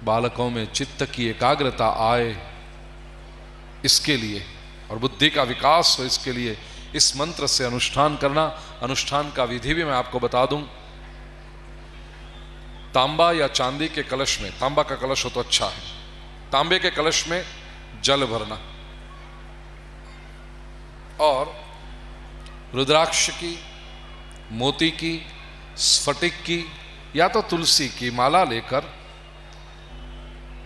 बालकों में चित्त की एकाग्रता आए, इसके लिए, और बुद्धि का विकास हो, इसके लिए इस मंत्र से अनुष्ठान करना। अनुष्ठान का विधि भी मैं आपको बता दूं। तांबा या चांदी के कलश में, तांबा का कलश हो तो अच्छा है, तांबे के कलश में जल भरना और रुद्राक्ष की, मोती की, स्फटिक की या तो तुलसी की माला लेकर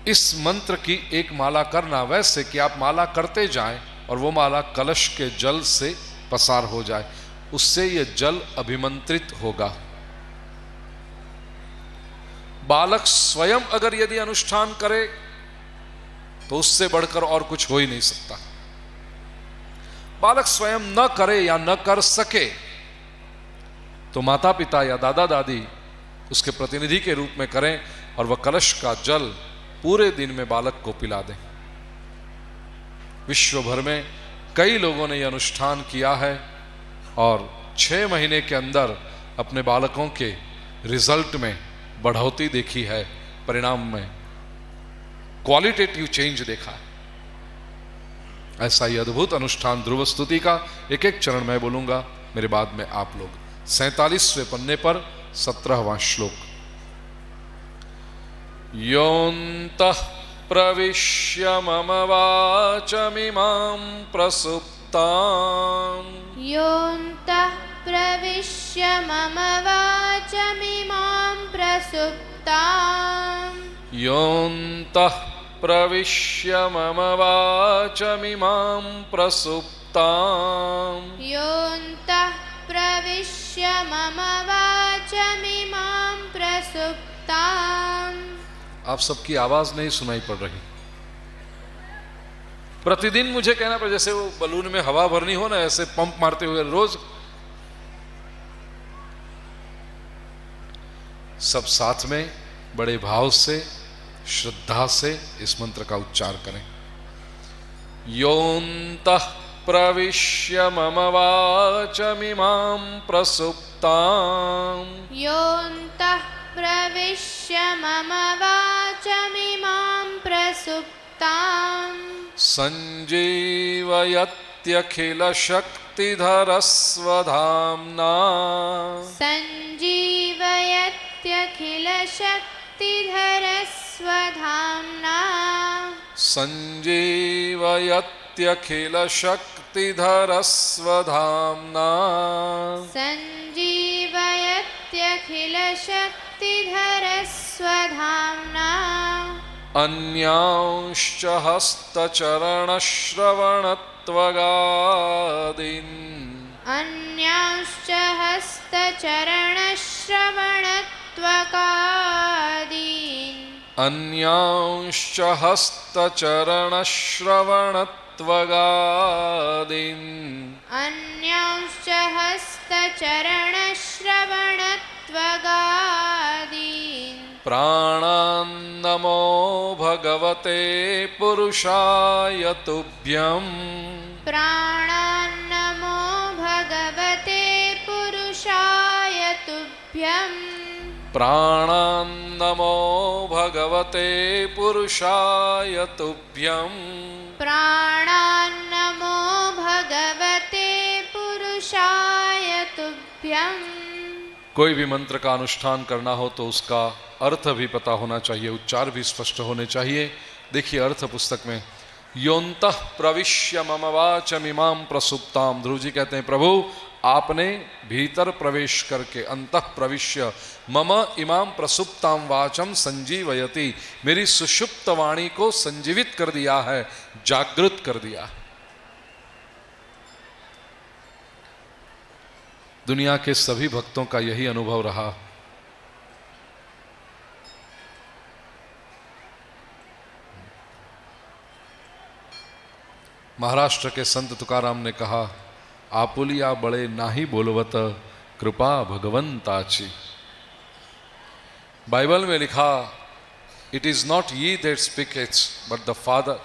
इस मंत्र की एक माला करना, वैसे कि आप माला करते जाएं और वो माला कलश के जल से पसार हो जाए, उससे यह जल अभिमंत्रित होगा। बालक स्वयं अगर यदि अनुष्ठान करे तो उससे बढ़कर और कुछ हो ही नहीं सकता। बालक स्वयं न करे या न कर सके तो माता पिता या दादा दादी उसके प्रतिनिधि के रूप में करें और वह कलश का जल पूरे दिन में बालक को पिला दें। विश्व भर में कई लोगों ने यह अनुष्ठान किया है और 6 महीने के अंदर अपने बालकों के रिजल्ट में बढ़ोतरी देखी है, परिणाम में क्वालिटेटिव चेंज देखा है। ऐसा ही अद्भुत अनुष्ठान ध्रुव स्तुति का एक एक चरण मैं बोलूंगा, मेरे बाद में आप लोग। 47वें पन्ने पर 17वां श्लोक। योऽन्तः प्रविश्य मम वाचमिमां प्रसुप्ताम्, योऽन्तः प्रविश्य मम वाचमिमां प्रसुप्ताम्, योऽन्तः प्रविश्य मम वाचमिमां प्रसुप्ताम्, योऽन्तः प्रविश्य मम वाचमिमां प्रसुप्ताम्। आप सबकी आवाज नहीं सुनाई पड़ रही। प्रतिदिन मुझे कहना पड़े, जैसे वो बलून में हवा भरनी हो ना, ऐसे पंप मारते हुए रोज। सब साथ में बड़े भाव से, श्रद्धा से इस मंत्र का उच्चार करें। योऽन्तः प्रविश्य मम वाचमिमां प्रसुप्ताम्, योऽन्तः प्रविश्य मम वाचमिमां प्रसुप्ताम्, सञ्जीवयत्यखिलशक्तिधरस्वधाम्ना, सञ्जीवयत्यखिलशक्तिधरस्वधाम्ना, सञ्जीवयत्यखिलशक्तिधरस्वधाम्ना, सञ्जीवयत्यखिलशक्तिधरस्वधाम्ना, अन्यांश्च हस्तचरणश्रवणत्वगादीन्, अन्यांश्च हस्तचरणश्रवणत्वगादीन्, अन्यांश्च हस्तचरणश्रवणत्वगादीन्, अन्यांश्च हस्तचरणश्रवणत्वगादीन्, प्राणान्नमो भगवते पुरुषाय तुभ्यम्, प्राणान्नमो भगवते पुरुषाय तुभ्यम्, प्राणान्नमो भगवते पुरुषाय तुभ्यम्, प्राणान्नमो भगवते पुरुषाय तुभ्यम्। कोई भी मंत्र का अनुष्ठान करना हो तो उसका अर्थ भी पता होना चाहिए, उच्चार भी स्पष्ट होने चाहिए। देखिए अर्थ पुस्तक में, योऽन्तः प्रविश्य मम वाचमिमां प्रसुप्ताम्। ध्रुव जी कहते हैं, प्रभु आपने भीतर प्रवेश करके, अंतः प्रविश्य मम इमां प्रसुप्तां वाचम संजीवयति, मेरी सुषुप्त वाणी को संजीवित कर दिया है, जागृत कर दिया। दुनिया के सभी भक्तों का यही अनुभव रहा। महाराष्ट्र के संत तुकाराम ने कहा, आपुलिया बड़े नाही बोलवत कृपा भगवंताची। बाइबल में लिखा, it is not ye that speaketh but the father,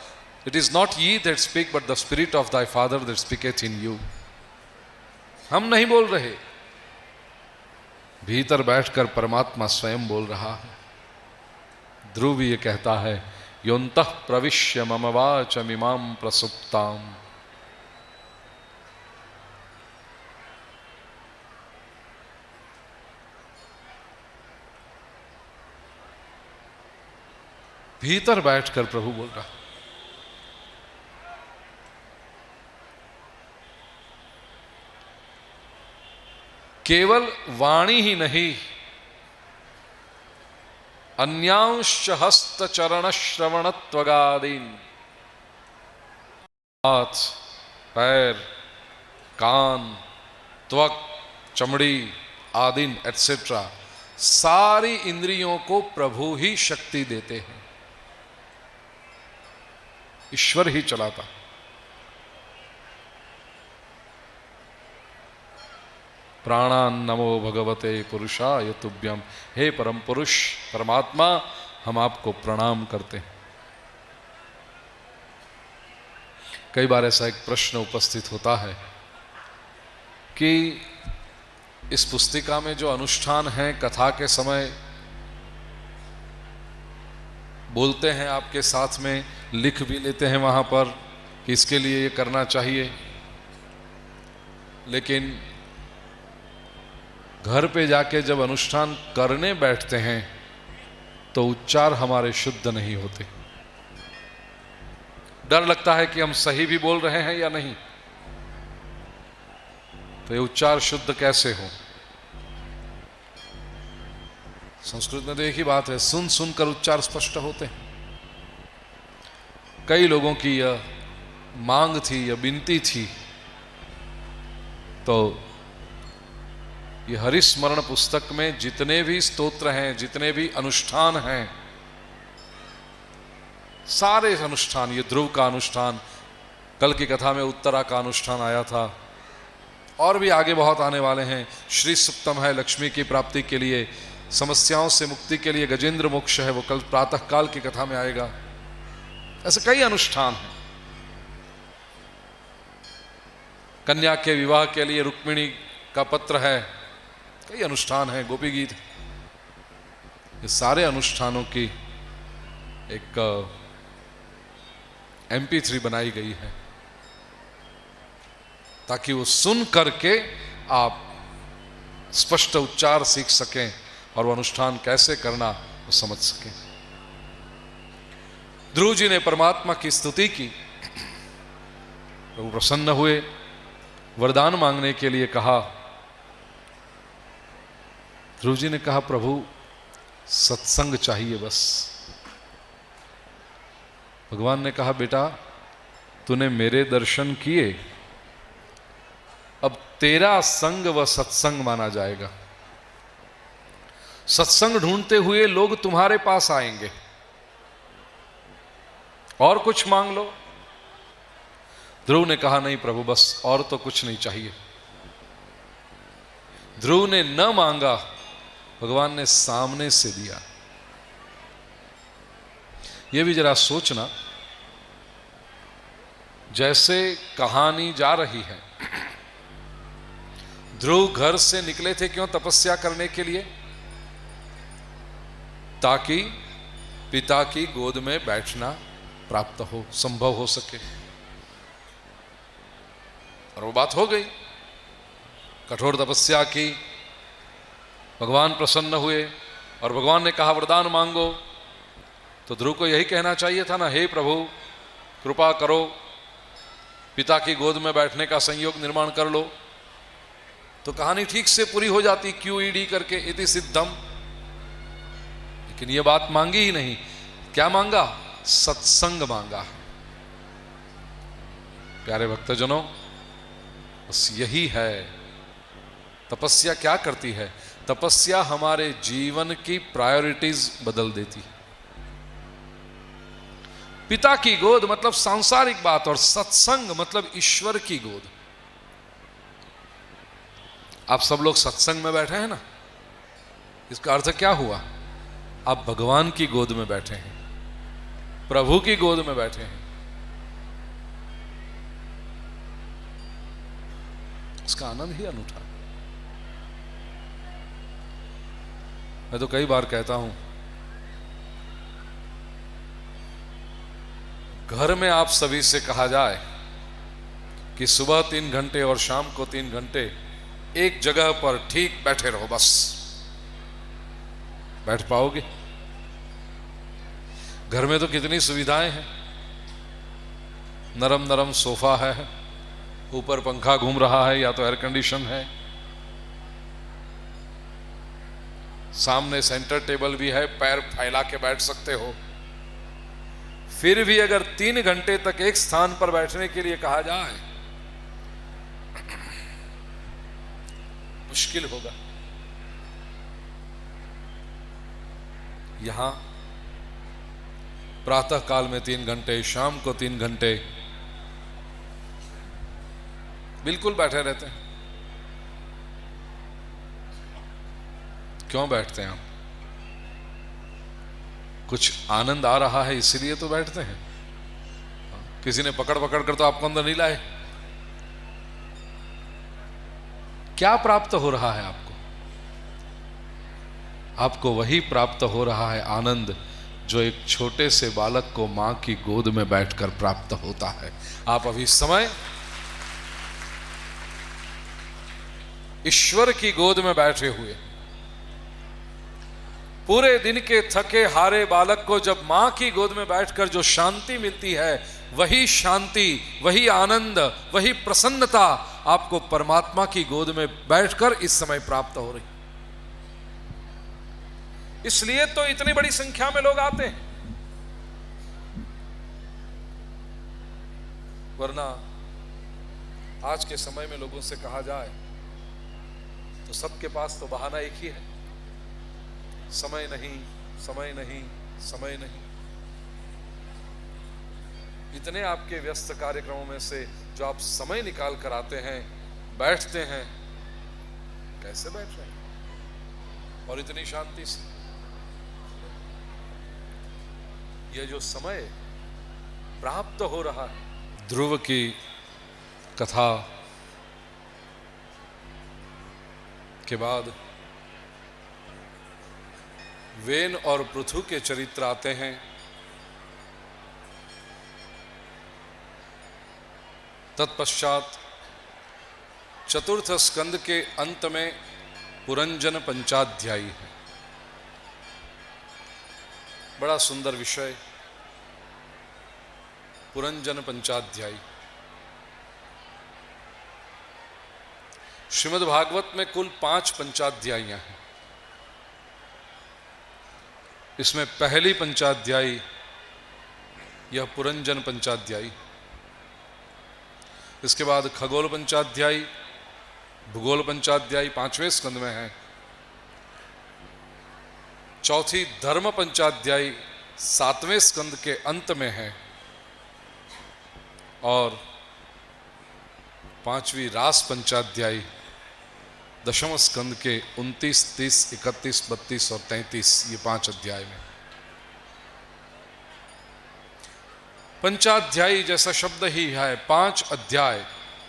it is not ye that speak but the spirit of thy father that speaketh in you. हम नहीं बोल रहे, भीतर बैठकर परमात्मा स्वयं बोल रहा है। ध्रुव ये कहता है, योन्तः प्रविश्य मम वाचमिमां प्रसुप्ताम्। भीतर बैठकर प्रभु बोल रहा, केवल वाणी ही नहीं, अन्यांश हस्त चरण श्रवणत्वगादीन, हाथ, पैर, कान, त्वक, चमड़ी आदि एटसेट्रा, सारी इंद्रियों को प्रभु ही शक्ति देते हैं, ईश्वर ही चलाता। प्राणान नमो भगवते पुरुषाय तुभ्यम। हे परम पुरुष परमात्मा, हम आपको प्रणाम करते हैं। कई बार ऐसा एक प्रश्न उपस्थित होता है कि इस पुस्तिका में जो अनुष्ठान हैं, कथा के समय बोलते हैं, आपके साथ में लिख भी लेते हैं वहाँ पर कि इसके लिए ये करना चाहिए, लेकिन घर पे जाके जब अनुष्ठान करने बैठते हैं तो उच्चार हमारे शुद्ध नहीं होते। डर लगता है कि हम सही भी बोल रहे हैं या नहीं, तो ये उच्चार शुद्ध कैसे हो? संस्कृत में तो एक ही बात है, सुन सुनकर उच्चार स्पष्ट होते हैं। कई लोगों की यह मांग थी, यह विनती थी, तो ये हरिस्मरण पुस्तक में जितने भी स्तोत्र हैं, जितने भी अनुष्ठान हैं, सारे अनुष्ठान, ये ध्रुव का अनुष्ठान, कल की कथा में उत्तरा का अनुष्ठान आया था, और भी आगे बहुत आने वाले हैं। श्री सुप्तम है लक्ष्मी की प्राप्ति के लिए, समस्याओं से मुक्ति के लिए गजेंद्र मोक्ष है, वो कल प्रातः काल की कथा में आएगा। ऐसे कई अनुष्ठान हैं। कन्या के विवाह के लिए रुक्मिणी का पत्र है, कई अनुष्ठान हैं, गोपी गीत। ये सारे अनुष्ठानों की एक MP3 बनाई गई है ताकि वो सुन करके आप स्पष्ट उच्चार सीख सकें और वो अनुष्ठान कैसे करना वो समझ सकें। ध्रुव जी ने परमात्मा की स्तुति की, प्रभु प्रसन्न हुए, वरदान मांगने के लिए कहा। ध्रुव जी ने कहा, प्रभु सत्संग चाहिए बस। भगवान ने कहा, बेटा तूने मेरे दर्शन किए, अब तेरा संग व सत्संग माना जाएगा। सत्संग ढूंढते हुए लोग तुम्हारे पास आएंगे, और कुछ मांग लो। ध्रुव ने कहा, नहीं प्रभु बस और तो कुछ नहीं चाहिए। ध्रुव ने न मांगा, भगवान ने सामने से दिया। यह भी जरा सोचना, जैसे कहानी जा रही है, ध्रुव घर से निकले थे क्यों? तपस्या करने के लिए, ताकि पिता की गोद में बैठना प्राप्त हो, संभव हो सके। और वो बात हो गई, कठोर तपस्या की, भगवान प्रसन्न हुए और भगवान ने कहा वरदान मांगो। तो ध्रुव को यही कहना चाहिए था ना, हे प्रभु कृपा करो, पिता की गोद में बैठने का संयोग निर्माण कर लो, तो कहानी ठीक से पूरी हो जाती, QED करके इति सिद्धम। लेकिन ये बात मांगी ही नहीं। क्या मांगा? सत्संग मांगा। प्यारे भक्तजनों, बस यही है। तपस्या क्या करती है? तपस्या हमारे जीवन की प्रायोरिटीज बदल देती है। पिता की गोद मतलब सांसारिक बात, और सत्संग मतलब ईश्वर की गोद। आप सब लोग सत्संग में बैठे हैं ना, इसका अर्थ क्या हुआ? आप भगवान की गोद में बैठे हैं, प्रभु की गोद में बैठे हैं। इसका आनंद ही अनूठा। मैं तो कई बार कहता हूं घर में आप सभी से कहा जाए कि सुबह 3 घंटे और शाम को 3 घंटे एक जगह पर ठीक बैठे रहो, बस बैठ पाओगे? घर में तो कितनी सुविधाएं हैं, नरम नरम सोफा है, ऊपर पंखा घूम रहा है या तो एयर कंडीशन है, सामने सेंटर टेबल भी है, पैर फैला के बैठ सकते हो। फिर भी अगर 3 घंटे तक एक स्थान पर बैठने के लिए कहा जाए, मुश्किल होगा। यहां प्रातः काल में 3 घंटे, शाम को 3 घंटे बिल्कुल बैठे रहते हैं। क्यों बैठते हैं हम? कुछ आनंद आ रहा है इसलिए तो बैठते हैं। किसी ने पकड़ पकड़ कर तो आपको अंदर नहीं लाए। क्या प्राप्त हो रहा है आपको? आपको वही प्राप्त हो रहा है आनंद जो एक छोटे से बालक को मां की गोद में बैठकर प्राप्त होता है। आप अभी समय ईश्वर की गोद में बैठे हुए, पूरे दिन के थके हारे बालक को जब मां की गोद में बैठकर जो शांति मिलती है, वही शांति, वही आनंद, वही प्रसन्नता आपको परमात्मा की गोद में बैठकर इस समय प्राप्त हो रही। इसलिए तो इतनी बड़ी संख्या में लोग आते हैं, वरना आज के समय में लोगों से कहा जाए तो सबके पास तो बहाना एक ही है, समय नहीं, समय नहीं, समय नहीं। इतने आपके व्यस्त कार्यक्रमों में से जो आप समय निकाल कर आते हैं, बैठते हैं, कैसे बैठ रहे हैं और इतनी शांति से? यह जो समय प्राप्त हो रहा है, ध्रुव की कथा के बाद वेन और पृथु के चरित्र आते हैं। तत्पश्चात चतुर्थ स्कंद के अंत में पुरंजन पंचाध्यायी है। बड़ा सुंदर विषय, पुरंजन पंचाध्यायी। श्रीमद् भागवत में कुल 5 पंचाध्यायियां हैं। इसमें पहली पंचाध्यायी यह पुरंजन पंचाध्यायी, इसके बाद खगोल पंचाध्यायी, भूगोल पंचाध्यायी 5वें स्कंद में है। चौथी धर्म पंचाध्यायी 7वें स्कंद के अंत में है। और 5वीं रास पंचाध्यायी 10वें स्कंद के 29, 30, 31, 32 और 33, ये 5 अध्याय में। पंचाध्यायी जैसा शब्द ही है, 5 अध्याय।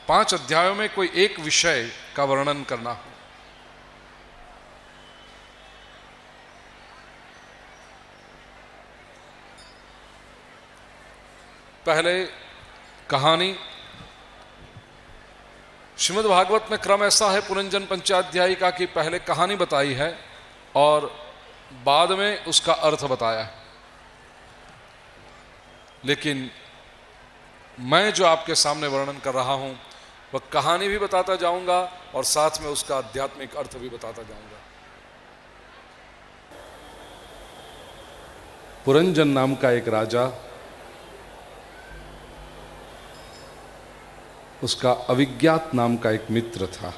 5 अध्यायों में कोई एक विषय का वर्णन करना हो। पहले कहानी। श्रीमद् भागवत में क्रम ऐसा है पुरंजन पंचाध्यायी का कि पहले कहानी बताई है और बाद में उसका अर्थ बताया है। लेकिन मैं जो आपके सामने वर्णन कर रहा हूं वह कहानी भी बताता जाऊंगा और साथ में उसका आध्यात्मिक अर्थ भी बताता जाऊंगा। पुरंजन नाम का एक राजा, उसका अविज्ञात नाम का एक मित्र था।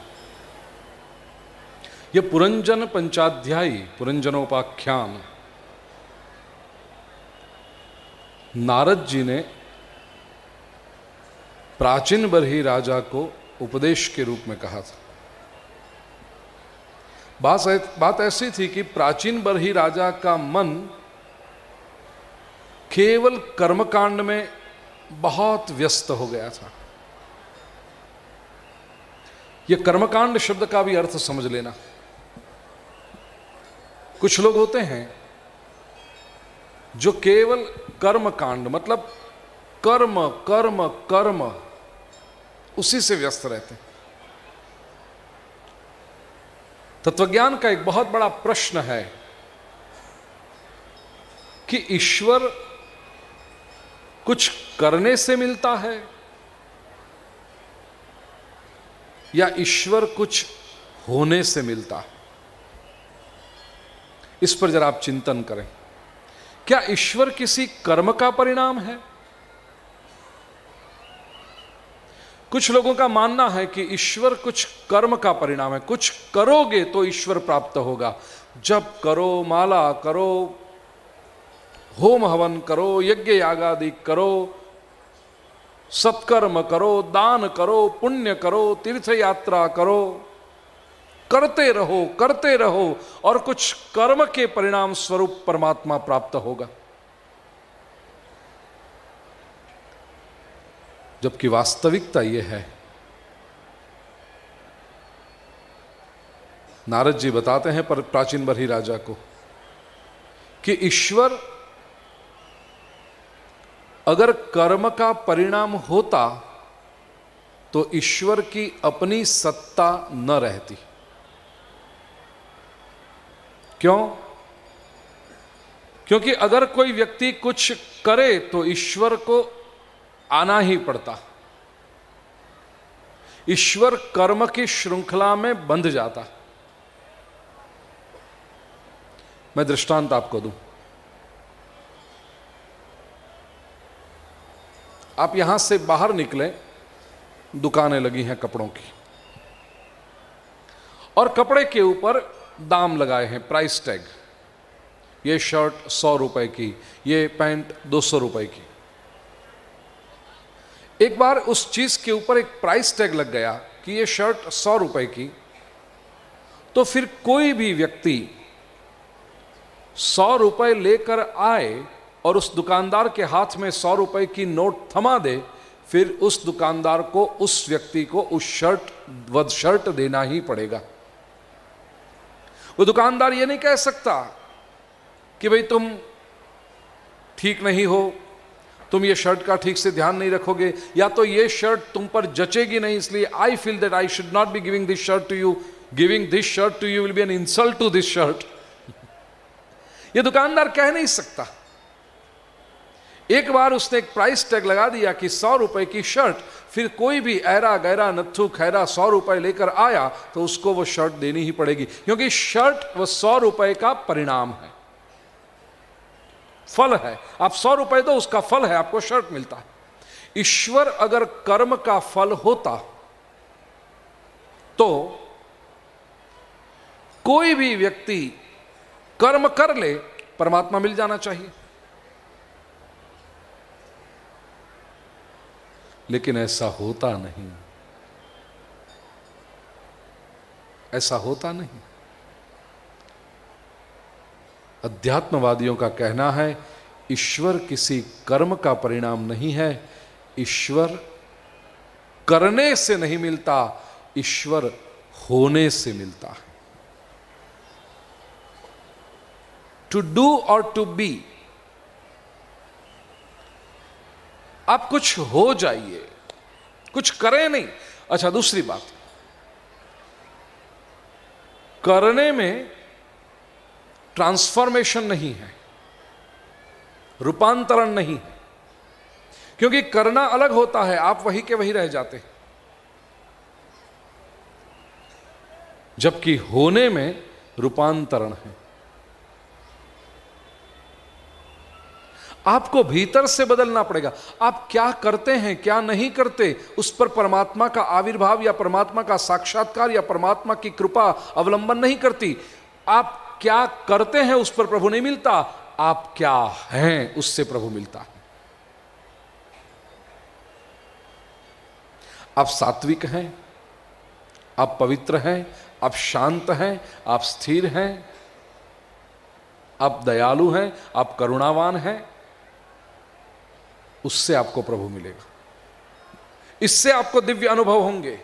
यह पुरंजन पंचाध्यायी, पुरंजनोपाख्यान, नारद जी ने प्राचीन बरही राजा को उपदेश के रूप में कहा था। बात ऐसी थी कि प्राचीन बरही राजा का मन केवल कर्मकांड में बहुत व्यस्त हो गया था। यह कर्मकांड शब्द का भी अर्थ समझ लेना। कुछ लोग होते हैं जो केवल कर्मकांड, मतलब कर्म कर्म कर्म, उसी से व्यस्त रहते हैं। तत्वज्ञान का एक बहुत बड़ा प्रश्न है कि ईश्वर कुछ करने से मिलता है या ईश्वर कुछ होने से मिलता है। इस पर जरा आप चिंतन करें। क्या ईश्वर किसी कर्म का परिणाम है? कुछ लोगों का मानना है कि ईश्वर कुछ कर्म का परिणाम है, कुछ करोगे तो ईश्वर प्राप्त होगा। जप करो, माला करो, होम हवन करो, यज्ञ यागादि करो, सत्कर्म करो, दान करो, पुण्य करो, तीर्थ यात्रा करो, करते रहो और कुछ कर्म के परिणाम स्वरूप परमात्मा प्राप्त होगा। जबकि वास्तविकता यह है, नारद जी बताते हैं पर प्राचीन बरही राजा को कि ईश्वर अगर कर्म का परिणाम होता तो ईश्वर की अपनी सत्ता न रहती। क्यों? क्योंकि अगर कोई व्यक्ति कुछ करे तो ईश्वर को आना ही पड़ता। ईश्वर कर्म की श्रृंखला में बंध जाता। मैं दृष्टांत आपको दूं। आप यहां से बाहर निकले, दुकानें लगी हैं कपड़ों की और कपड़े के ऊपर दाम लगाए हैं, प्राइस टैग। ये शर्ट 100 रुपए की, ये पैंट 200 रुपए की। एक बार उस चीज के ऊपर एक प्राइस टैग लग गया कि ये शर्ट 100 रुपए की, तो फिर कोई भी व्यक्ति 100 रुपए लेकर आए और उस दुकानदार के हाथ में 100 रुपए की नोट थमा दे, फिर उस दुकानदार को, उस व्यक्ति को उस शर्ट देना ही पड़ेगा। वो दुकानदार ये नहीं कह सकता कि भाई तुम ठीक नहीं हो, तुम ये शर्ट का ठीक से ध्यान नहीं रखोगे, या तो ये शर्ट तुम पर जचेगी नहीं, इसलिए I feel that I should not be giving this shirt to you, giving this shirt to you will be an insult to this shirt. ये दुकानदार कह नहीं सकता। एक बार उसने एक प्राइस टैग लगा दिया कि 100 रुपए की शर्ट, फिर कोई भी ऐरा गैरा नत्थु खैरा 100 रुपए लेकर आया तो उसको वो शर्ट देनी ही पड़ेगी, क्योंकि शर्ट वो 100 रुपए का परिणाम है, फल है। आप 100 रुपए दो, उसका फल है, आपको शर्ट मिलता है। ईश्वर अगर कर्म का फल होता तो कोई भी व्यक्ति कर्म कर ले, परमात्मा मिल जाना चाहिए। लेकिन ऐसा होता नहीं, ऐसा होता नहीं। अध्यात्मवादियों का कहना है ईश्वर किसी कर्म का परिणाम नहीं है, ईश्वर करने से नहीं मिलता, ईश्वर होने से मिलता है। टू डू और टू बी। आप कुछ हो जाइए, कुछ करें नहीं। अच्छा, दूसरी बात, करने में ट्रांसफॉर्मेशन नहीं है, रूपांतरण नहीं है, क्योंकि करना अलग होता है, आप वही के वही रह जाते हैं। जबकि होने में रूपांतरण है। आपको भीतर से बदलना पड़ेगा। आप क्या करते हैं, क्या नहीं करते, उस पर परमात्मा का आविर्भाव या परमात्मा का साक्षात्कार या परमात्मा की कृपा अवलंबन नहीं करती। आप क्या करते हैं उस पर प्रभु नहीं मिलता, आप क्या हैं उससे प्रभु मिलता है। आप सात्विक हैं, आप पवित्र हैं, आप शांत हैं, आप स्थिर हैं, आप दयालु हैं, आप करुणावान हैं, उससे आपको प्रभु मिलेगा। इससे आपको दिव्य अनुभव होंगे।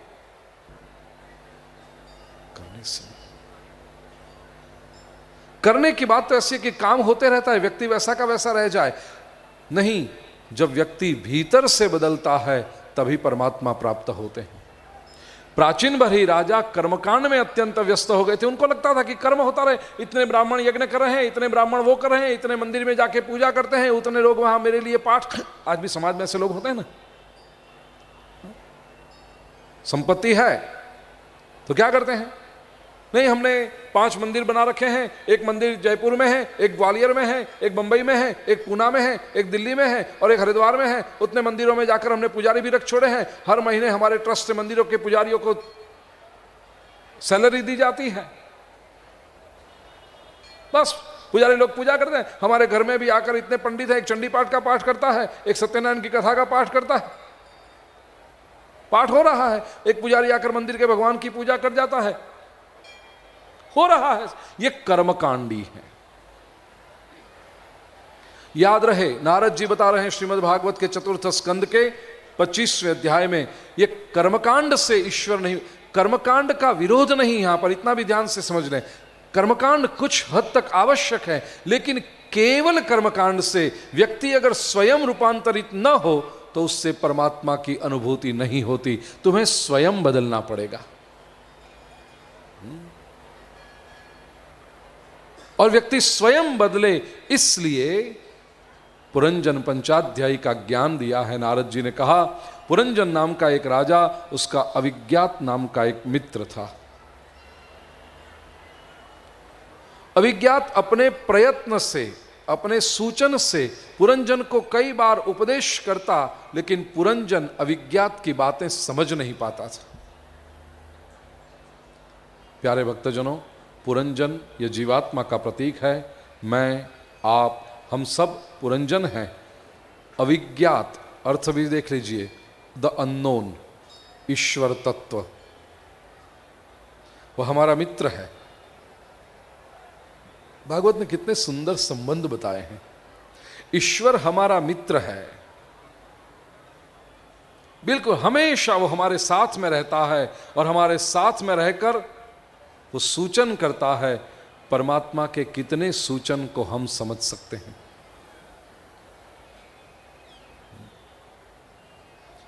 करने की बात तो ऐसी है कि काम होते रहता है, व्यक्ति वैसा का वैसा रह जाए। नहीं, जब व्यक्ति भीतर से बदलता है तभी परमात्मा प्राप्त होते हैं। प्राचीन भरी राजा कर्मकांड में अत्यंत व्यस्त हो गए थे। उनको लगता था कि कर्म होता रहे, इतने ब्राह्मण यज्ञ कर रहे हैं, इतने ब्राह्मण वो कर रहे हैं, इतने मंदिर में जाके पूजा करते हैं, उतने लोग वहां मेरे लिए पाठ। आज भी समाज में ऐसे लोग होते हैं ना। संपत्ति है तो क्या करते हैं, नहीं हमने 5 मंदिर बना रखे हैं, एक मंदिर जयपुर में है, एक ग्वालियर में है, एक बंबई में है, एक पूना में है, एक दिल्ली में है और एक हरिद्वार में है। उतने मंदिरों में जाकर हमने पुजारी भी रख छोड़े हैं। हर महीने हमारे ट्रस्ट से मंदिरों के पुजारियों को सैलरी दी जाती है। बस पुजारी लोग पूजा करते हैं। हमारे घर में भी आकर इतने पंडित हैं, एक चंडी पाठ का पाठ करता है, एक सत्यनारायण की कथा का पाठ करता है, पाठ हो रहा है। एक पुजारी आकर मंदिर के भगवान की पूजा कर जाता है, हो रहा है। ये कर्मकांडी है। याद रहे, नारद जी बता रहे हैं श्रीमद् भागवत के 4th स्कंद के 25वें अध्याय में, ये कर्मकांड से ईश्वर नहीं, कर्मकांड का विरोध नहीं। यहां पर इतना भी ध्यान से समझ लें, कर्मकांड कुछ हद तक आवश्यक है, लेकिन केवल कर्मकांड से व्यक्ति अगर स्वयं रूपांतरित न हो तो उससे परमात्मा की अनुभूति नहीं होती। तुम्हें स्वयं बदलना पड़ेगा। और व्यक्ति स्वयं बदले, इसलिए पुरंजन पंचाध्यायी का ज्ञान दिया है। नारद जी ने कहा, पुरंजन नाम का एक राजा, उसका अविज्ञात नाम का एक मित्र था। अविज्ञात अपने प्रयत्न से, अपने सूचन से पुरंजन को कई बार उपदेश करता, लेकिन पुरंजन अविज्ञात की बातें समझ नहीं पाता था। प्यारे भक्तजनों, पुरंजन ये जीवात्मा का प्रतीक है। मैं, आप, हम सब पुरंजन हैं। अविज्ञात अर्थ भी देख लीजिए, द अननोन, ईश्वर तत्व, वह हमारा मित्र है। भागवत ने कितने सुंदर संबंध बताए हैं। ईश्वर हमारा मित्र है, बिल्कुल हमेशा वो हमारे साथ में रहता है और हमारे साथ में रहकर वो सूचन करता है। परमात्मा के कितने सूचन को हम समझ सकते हैं।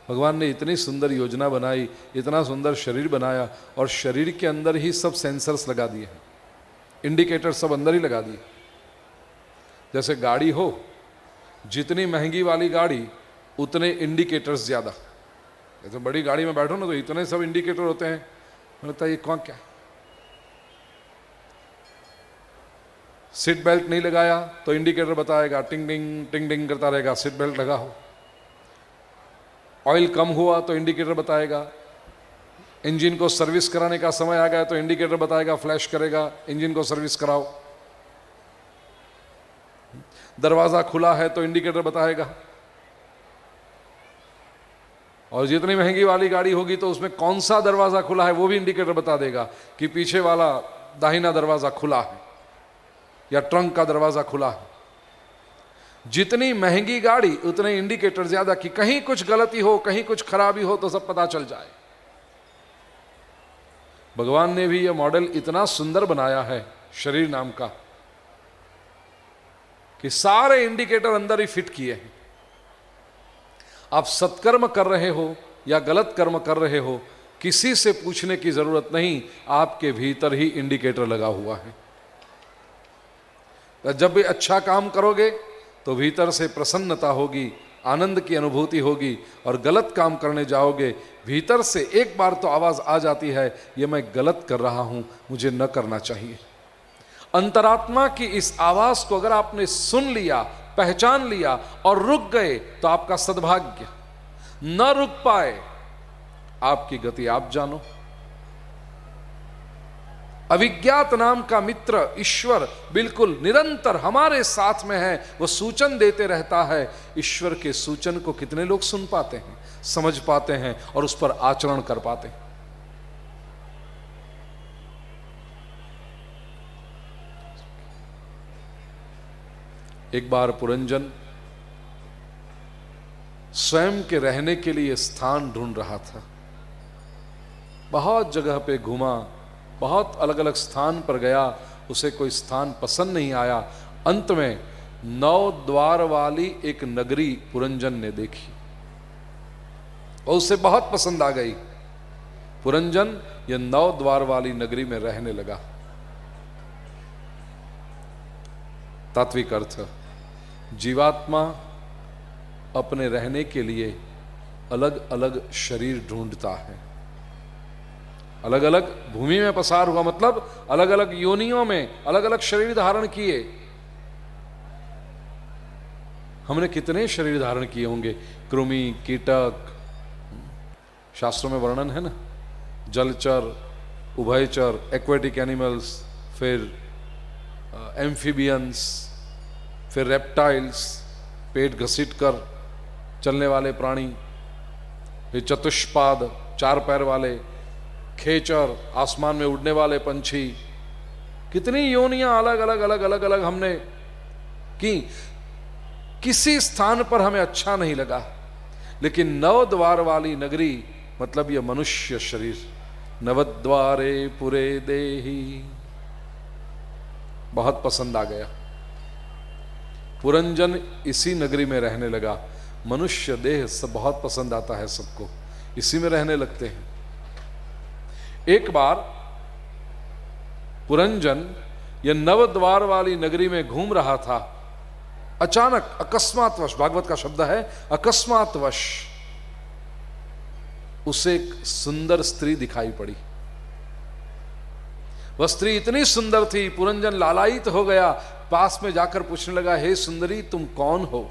भगवान ने इतनी सुंदर योजना बनाई, इतना सुंदर शरीर बनाया और शरीर के अंदर ही सब सेंसर्स लगा दिए हैं, इंडिकेटर सब अंदर ही लगा दिए। जैसे गाड़ी हो, जितनी महंगी वाली गाड़ी उतने इंडिकेटर्स ज़्यादा। जैसे बड़ी गाड़ी में बैठो ना तो इतने सब इंडिकेटर होते हैं, लगता है ये कौन क्या। सीट बेल्ट नहीं लगाया तो इंडिकेटर बताएगा, टिंग टिंग टिंग टिंग करता रहेगा, सीट बेल्ट लगा हो। ऑयल कम हुआ तो इंडिकेटर बताएगा। इंजन को सर्विस कराने का समय आ गया तो इंडिकेटर बताएगा, फ्लैश करेगा, इंजन को सर्विस कराओ। दरवाजा खुला है तो इंडिकेटर बताएगा। और जितनी महंगी वाली गाड़ी होगी तो उसमें कौन सा दरवाजा खुला है वो भी इंडिकेटर बता देगा कि पीछे वाला दाहिना दरवाजा खुला है या ट्रंक का दरवाजा खुला है। जितनी महंगी गाड़ी उतने इंडिकेटर ज्यादा, कि कहीं कुछ गलती हो, कहीं कुछ खराबी हो तो सब पता चल जाए। भगवान ने भी यह मॉडल इतना सुंदर बनाया है शरीर नाम का कि सारे इंडिकेटर अंदर ही फिट किए हैं। आप सत्कर्म कर रहे हो या गलत कर्म कर रहे हो, किसी से पूछने की जरूरत नहीं, आपके भीतर ही इंडिकेटर लगा हुआ है। जब भी अच्छा काम करोगे तो भीतर से प्रसन्नता होगी, आनंद की अनुभूति होगी, और गलत काम करने जाओगे भीतर से एक बार तो आवाज आ जाती है, ये मैं गलत कर रहा हूं, मुझे न करना चाहिए। अंतरात्मा की इस आवाज को अगर आपने सुन लिया, पहचान लिया और रुक गए तो आपका सद्भाग्य। न रुक पाए, आपकी गति आप जानो। अविज्ञात नाम का मित्र ईश्वर बिल्कुल निरंतर हमारे साथ में है, वो सूचन देते रहता है। ईश्वर के सूचन को कितने लोग सुन पाते हैं, समझ पाते हैं और उस पर आचरण कर पाते हैं। एक बार पुरंजन स्वयं के रहने के लिए स्थान ढूंढ रहा था। बहुत जगह पे घूमा, बहुत अलग अलग स्थान पर गया, उसे कोई स्थान पसंद नहीं आया। अंत में 9 द्वार वाली एक नगरी पुरंजन ने देखी और उसे बहुत पसंद आ गई। पुरंजन ये 9 द्वार वाली नगरी में रहने लगा। तात्विक अर्थ, जीवात्मा अपने रहने के लिए अलग अलग शरीर ढूंढता है। अलग अलग भूमि में पसार हुआ मतलब अलग अलग योनियों में अलग अलग शरीर धारण किए। हमने कितने शरीर धारण किए होंगे, कृमि, कीटक, शास्त्रों में वर्णन है ना, जलचर, उभयचर, एक्वेटिक एनिमल्स, फिर एम्फीबियंस, फिर रेप्टाइल्स, पेट घसीट कर चलने वाले प्राणी, फिर चतुष्पाद, 4 पैर वाले, खेचर, आसमान में उड़ने वाले पंछी, कितनी योनियां अलग अलग अलग अलग अलग हमने की। किसी स्थान पर हमें अच्छा नहीं लगा, लेकिन 9 द्वार वाली नगरी मतलब यह मनुष्य शरीर, नवद्वारे पुरे देही, बहुत पसंद आ गया। पुरंजन इसी नगरी में रहने लगा। मनुष्य देह सब बहुत पसंद आता है सबको, इसी में रहने लगते हैं। एक बार पुरंजन यह 9 द्वार वाली नगरी में घूम रहा था। अचानक, अकस्मातवश, भागवत का शब्द है अकस्मातवश, उसे एक सुंदर स्त्री दिखाई पड़ी। वह स्त्री इतनी सुंदर थी, पुरंजन लालायित हो गया। पास में जाकर पूछने लगा, हे सुंदरी, तुम कौन हो?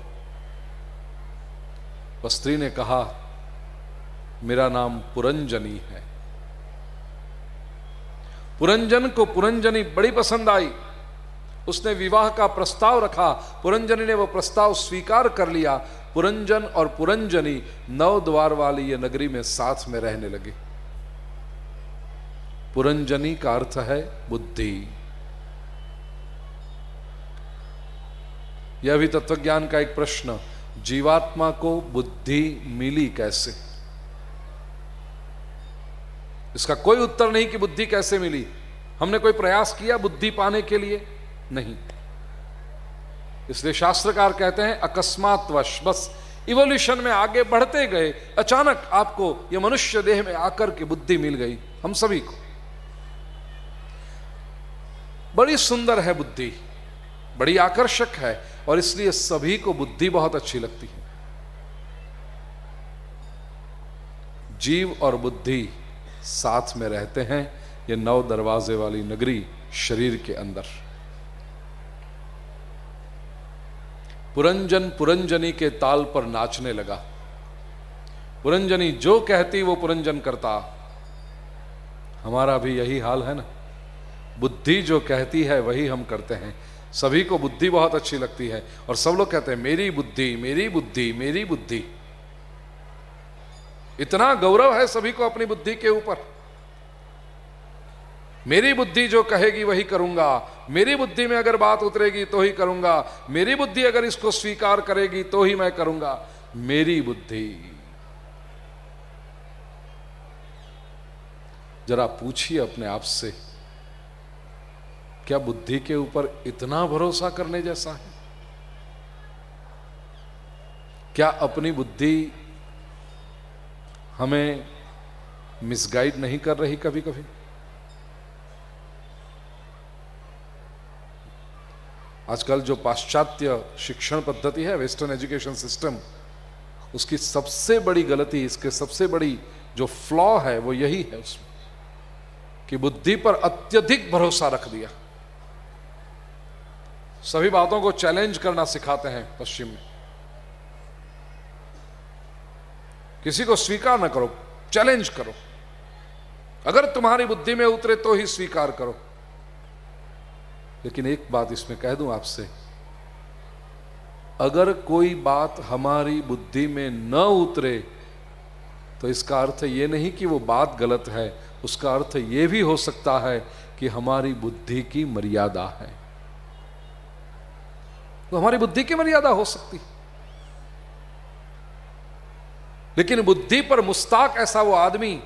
वह स्त्री ने कहा, मेरा नाम पुरंजनी है। पुरंजन को पुरंजनी बड़ी पसंद आई। उसने विवाह का प्रस्ताव रखा। पुरंजनी ने वो प्रस्ताव स्वीकार कर लिया। पुरंजन और पुरंजनी 9 द्वार वाली ये नगरी में साथ में रहने लगे। पुरंजनी का अर्थ है बुद्धि। यह भी तत्वज्ञान का एक प्रश्न, जीवात्मा को बुद्धि मिली कैसे? इसका कोई उत्तर नहीं कि बुद्धि कैसे मिली। हमने कोई प्रयास किया बुद्धि पाने के लिए? नहीं। इसलिए शास्त्रकार कहते हैं अकस्मातवश, बस इवोल्यूशन में आगे बढ़ते गए, अचानक आपको यह मनुष्य देह में आकर के बुद्धि मिल गई। हम सभी को बड़ी सुंदर है बुद्धि, बड़ी आकर्षक है, और इसलिए सभी को बुद्धि बहुत अच्छी लगती है। जीव और बुद्धि साथ में रहते हैं ये 9 दरवाजे वाली नगरी शरीर के अंदर। पुरंजन पुरंजनी के ताल पर नाचने लगा। पुरंजनी जो कहती वो पुरंजन करता। हमारा भी यही हाल है ना, बुद्धि जो कहती है वही हम करते हैं। सभी को बुद्धि बहुत अच्छी लगती है और सब लोग कहते हैं मेरी बुद्धि, मेरी बुद्धि, मेरी बुद्धि। इतना गौरव है सभी को अपनी बुद्धि के ऊपर। मेरी बुद्धि जो कहेगी वही करूंगा, मेरी बुद्धि में अगर बात उतरेगी तो ही करूंगा, मेरी बुद्धि अगर इसको स्वीकार करेगी तो ही मैं करूंगा। मेरी बुद्धि। जरा पूछिए अपने आप से, क्या बुद्धि के ऊपर इतना भरोसा करने जैसा है? क्या अपनी बुद्धि हमें मिसगाइड नहीं कर रही कभी कभी? आजकल जो पाश्चात्य शिक्षण पद्धति है, वेस्टर्न एजुकेशन सिस्टम, उसकी सबसे बड़ी गलती, इसके सबसे बड़ी जो फ्लॉ है वो यही है उसमें कि बुद्धि पर अत्यधिक भरोसा रख दिया। सभी बातों को चैलेंज करना सिखाते हैं पश्चिम में। किसी को स्वीकार न करो, चैलेंज करो। अगर तुम्हारी बुद्धि में उतरे तो ही स्वीकार करो। लेकिन एक बात इसमें कह दूं आपसे, अगर कोई बात हमारी बुद्धि में न उतरे तो इसका अर्थ ये नहीं कि वो बात गलत है, उसका अर्थ ये भी हो सकता है कि हमारी बुद्धि की मर्यादा है। तो हमारी बुद्धि की मर्यादा हो सकती, लेकिन बुद्धि पर मुस्ताक ऐसा वो आदमी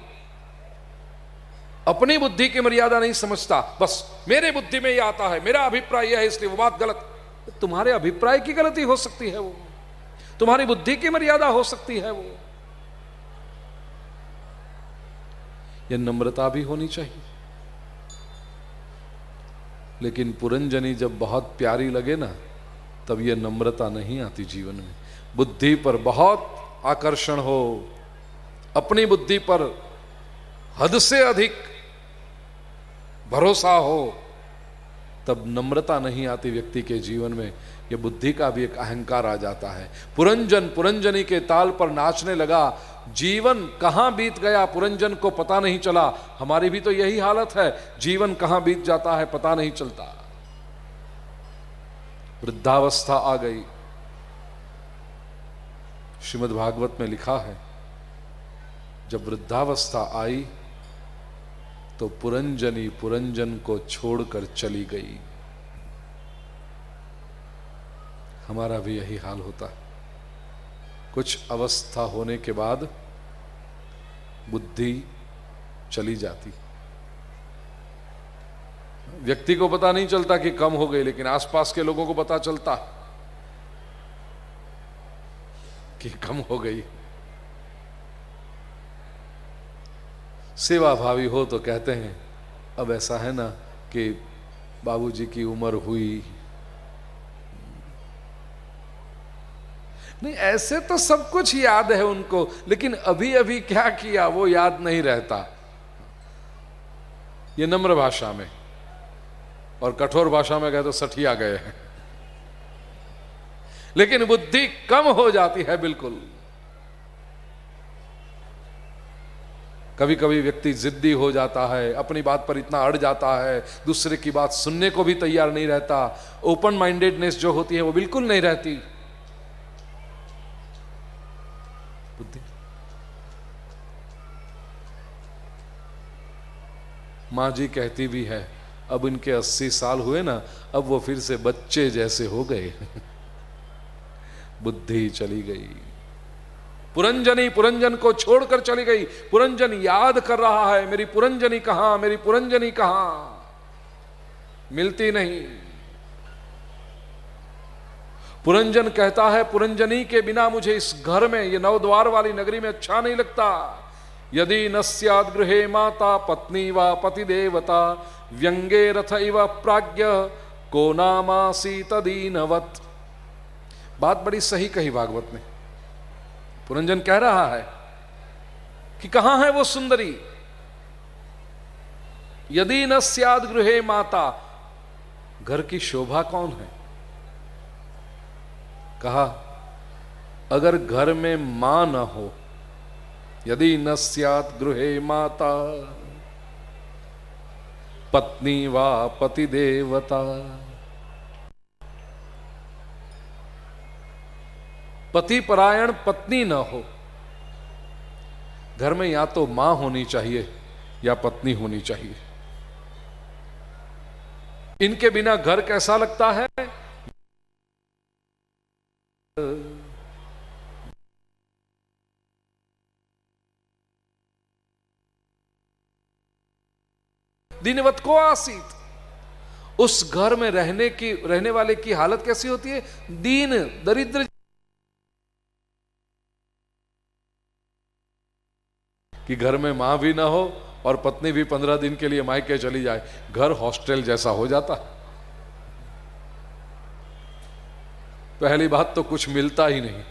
अपनी बुद्धि की मर्यादा नहीं समझता। बस मेरे बुद्धि में ये आता है, मेरा अभिप्राय यह है, इसलिए वो बात गलत। तुम्हारे अभिप्राय की गलती हो सकती है, वो तुम्हारी बुद्धि की मर्यादा हो सकती है, वो यह नम्रता भी होनी चाहिए। लेकिन पुरंजनी जब बहुत प्यारी लगे ना, तब यह नम्रता नहीं आती जीवन में। बुद्धि पर बहुत आकर्षण हो, अपनी बुद्धि पर हद से अधिक भरोसा हो, तब नम्रता नहीं आती व्यक्ति के जीवन में। यह बुद्धि का भी एक अहंकार आ जाता है। पुरंजन पुरंजनी के ताल पर नाचने लगा, जीवन कहां बीत गया पुरंजन को पता नहीं चला। हमारी भी तो यही हालत है, जीवन कहां बीत जाता है पता नहीं चलता। वृद्धावस्था आ गई। श्रीमद् भागवत में लिखा है, जब वृद्धावस्था आई तो पुरंजनी पुरंजन को छोड़कर चली गई। हमारा भी यही हाल होता है। कुछ अवस्था होने के बाद बुद्धि चली जाती, व्यक्ति को पता नहीं चलता कि कम हो गई, लेकिन आसपास के लोगों को पता चलता कि कम हो गई। सेवा भावी हो तो कहते हैं अब ऐसा है ना कि बाबूजी की उम्र हुई। नहीं, ऐसे तो सब कुछ याद है उनको, लेकिन अभी अभी क्या किया वो याद नहीं रहता। ये नम्र भाषा में, और कठोर भाषा में कहे तो सठिया गए हैं। लेकिन बुद्धि कम हो जाती है बिल्कुल। कभी कभी व्यक्ति जिद्दी हो जाता है, अपनी बात पर इतना अड़ जाता है, दूसरे की बात सुनने को भी तैयार नहीं रहता। ओपन माइंडेडनेस जो होती है वो बिल्कुल नहीं रहती। बुद्धि मां जी कहती भी है, अब इनके 80 साल हुए ना, अब वो फिर से बच्चे जैसे हो गए। बुद्धि चली गई। पुरंजनी पुरंजन को छोड़कर चली गई। पुरंजन याद कर रहा है, मेरी पुरंजनी कहां, मेरी पुरंजनी कहां, मिलती नहीं। पुरंजन कहता है, पुरंजनी के बिना मुझे इस घर में, ये 9 द्वार वाली नगरी में अच्छा नहीं लगता। यदि न स्याद् गृहे माता पत्नी व पति देवता, व्यंगे रथ इव प्राज्ञ को नामासी तदीनवत। बात बड़ी सही कही भागवत ने। पुरंजन कह रहा है कि कहां है वो सुंदरी। यदि न स्याद् गृहे माता, घर की शोभा कौन है। कहा अगर घर में मां न हो, यदि न स्यात् गृहे माता पत्नी वा पति देवता। पति परायण पत्नी न हो, घर में या तो मां होनी चाहिए या पत्नी होनी चाहिए। इनके बिना घर कैसा लगता है। दीनवत को आसीत, उस घर में रहने वाले की हालत कैसी होती है। दीन, दरिद्र, कि घर में मां भी ना हो और पत्नी भी 15 दिन के लिए मायके चली जाए, घर हॉस्टल जैसा हो जाता। पहली बात तो कुछ मिलता ही नहीं।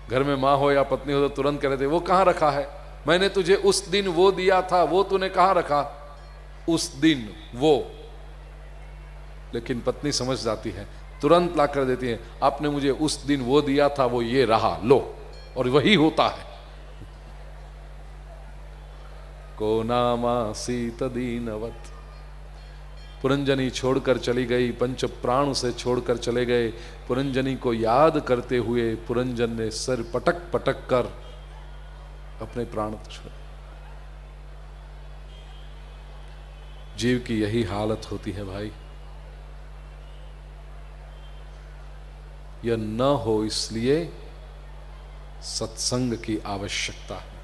घर में मां हो या पत्नी हो तो तुरंत कह रहे थे वो कहां रखा है, मैंने तुझे उस दिन वो दिया था, वो तूने कहां रखा, उस दिन वो। लेकिन पत्नी समझ जाती है, तुरंत ला कर देती है, आपने मुझे उस दिन वो दिया था, वो ये रहा, लो। और वही होता है। को नामासी तदीनवत। पुरंजनी छोड़कर चली गई, पंच प्राण से छोड़कर चले गए। पुरंजनी को याद करते हुए पुरंजन ने सिर पटक पटक कर अपने प्राण छोड़े। जीव की यही हालत होती है भाई। यह न हो इसलिए सत्संग की आवश्यकता है।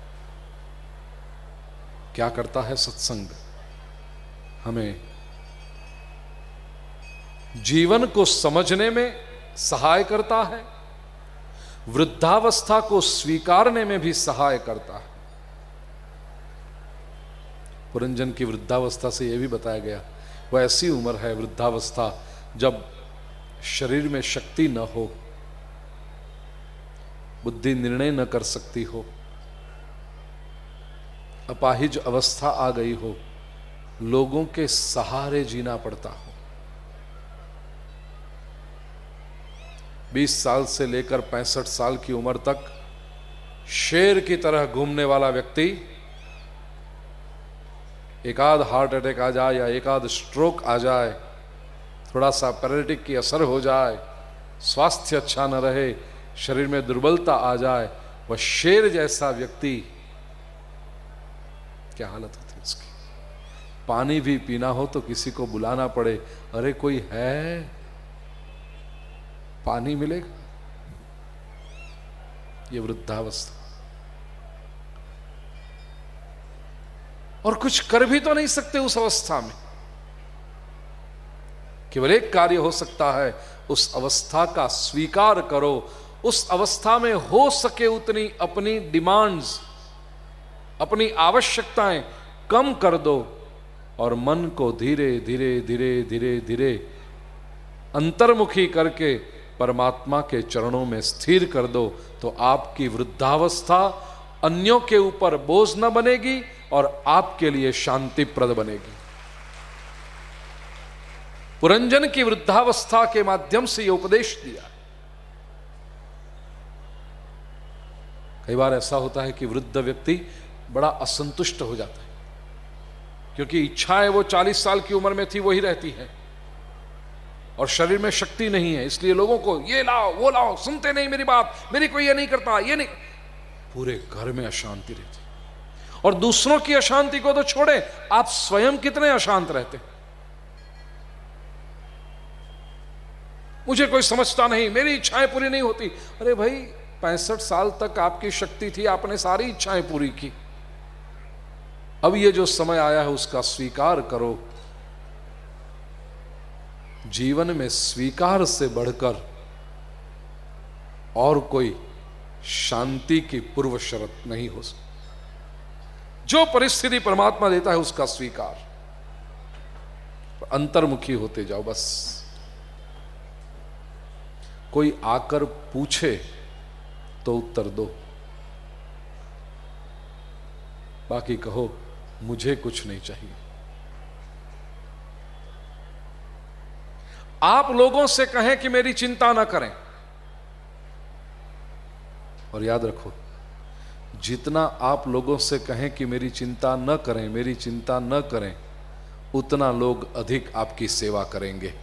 क्या करता है सत्संग, हमें जीवन को समझने में सहाय करता है, वृद्धावस्था को स्वीकारने में भी सहाय करता है। पुरंजन की वृद्धावस्था से यह भी बताया गया, वह ऐसी उम्र है वृद्धावस्था जब शरीर में शक्ति न हो, बुद्धि निर्णय न कर सकती हो, अपाहिज अवस्था आ गई हो, लोगों के सहारे जीना पड़ता हो। 20 साल से लेकर 65 साल की उम्र तक शेर की तरह घूमने वाला व्यक्ति एक आध हार्ट अटैक आ जाए या एक आध स्ट्रोक आ जाए, थोड़ा सा पैरालिटिक की असर हो जाए, स्वास्थ्य अच्छा न रहे, शरीर में दुर्बलता आ जाए, वह शेर जैसा व्यक्ति क्या हालत होती है उसकी। पानी भी पीना हो तो किसी को बुलाना पड़े, अरे कोई है, पानी मिलेगा। ये वृद्धावस्था। और कुछ कर भी तो नहीं सकते उस अवस्था में। केवल एक कार्य हो सकता है, उस अवस्था का स्वीकार करो, उस अवस्था में हो सके उतनी अपनी डिमांड्स, अपनी आवश्यकताएं कम कर दो और मन को धीरे धीरे धीरे धीरे धीरे अंतर्मुखी करके परमात्मा के चरणों में स्थिर कर दो, तो आपकी वृद्धावस्था अन्यों के ऊपर बोझ न बनेगी और आपके लिए शांतिप्रद बनेगी। पुरंजन की वृद्धावस्था के माध्यम से यह उपदेश दिया। कई बार ऐसा होता है कि वृद्ध व्यक्ति बड़ा असंतुष्ट हो जाता है, क्योंकि इच्छाएं वो 40 साल की उम्र में थी वही रहती है और शरीर में शक्ति नहीं है, इसलिए लोगों को ये लाओ वो लाओ, सुनते नहीं मेरी बात, मेरी कोई ये नहीं करता, ये नहीं, पूरे घर में अशांति रहती। और दूसरों की अशांति को तो छोड़े, आप स्वयं कितने अशांत रहते। मुझे कोई समझता नहीं, मेरी इच्छाएं पूरी नहीं होती। अरे भाई 65 साल तक आपकी शक्ति थी, आपने सारी इच्छाएं पूरी की। अब ये जो समय आया है उसका स्वीकार करो। जीवन में स्वीकार से बढ़कर और कोई शांति की पूर्व शर्त नहीं हो सकती। जो परिस्थिति परमात्मा देता है उसका स्वीकार, अंतर्मुखी होते जाओ बस। कोई आकर पूछे तो उत्तर दो, बाकी कहो मुझे कुछ नहीं चाहिए। आप लोगों से कहें कि मेरी चिंता ना करें, और याद रखो जितना आप लोगों से कहें कि मेरी चिंता न करें, मेरी चिंता न करें, उतना लोग अधिक आपकी सेवा करेंगे।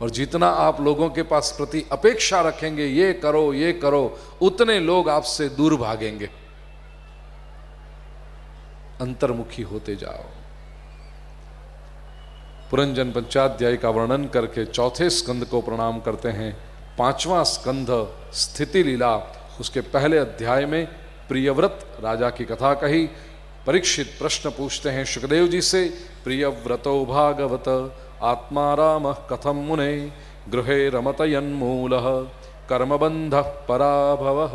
और जितना आप लोगों के पास प्रति अपेक्षा रखेंगे ये करो, उतने लोग आपसे दूर भागेंगे। अंतर्मुखी होते जाओ। पुरंजन पंचाध्याय का वर्णन करके चौथे स्कंद को प्रणाम करते हैं। 5वां स्कंद स्थिति लीला, उसके पहले अध्याय में प्रियव्रत राजा की कथा कही। परीक्षित प्रश्न पूछते हैं सुखदेव जी से, प्रियव्रतो भागवत आत्मा राम कथम मुने गृहे रमतयन्मूलः कर्मबंधः पराभवः।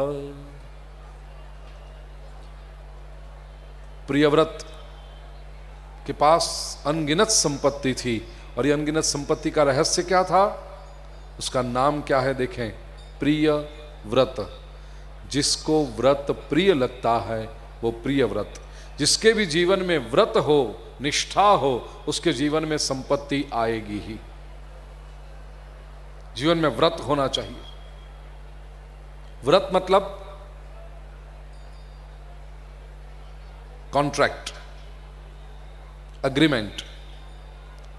प्रियव्रत के पास अनगिनत संपत्ति थी, और ये अनगिनत संपत्ति का रहस्य क्या था, उसका नाम क्या है देखें, प्रिय व्रत। जिसको व्रत प्रिय लगता है वो प्रिय व्रत। जिसके भी जीवन में व्रत हो, निष्ठा हो, उसके जीवन में संपत्ति आएगी ही। जीवन में व्रत होना चाहिए। व्रत मतलब कॉन्ट्रैक्ट, अग्रीमेंट,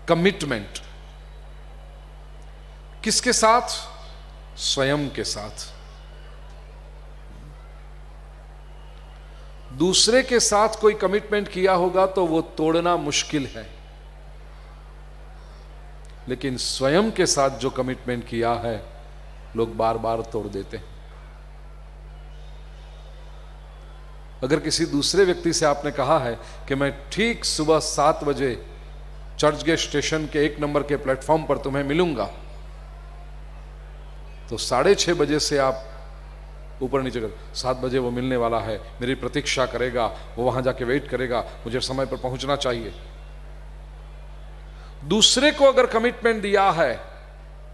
कमिटमेंट। किसके साथ? स्वयं के साथ। दूसरे के साथ कोई कमिटमेंट किया होगा तो वो तोड़ना मुश्किल है, लेकिन स्वयं के साथ जो कमिटमेंट किया है लोग बार बार तोड़ देते हैं। अगर किसी दूसरे व्यक्ति से आपने कहा है कि मैं ठीक सुबह 7 बजे चर्चगेट स्टेशन के 1 नंबर के प्लेटफॉर्म पर तुम्हें मिलूंगा, तो 6:30 बजे से आप ऊपर नीचे कर, 7 बजे वो मिलने वाला है, मेरी प्रतीक्षा करेगा, वो वहां जाके वेट करेगा, मुझे समय पर पहुंचना चाहिए। दूसरे को अगर कमिटमेंट दिया है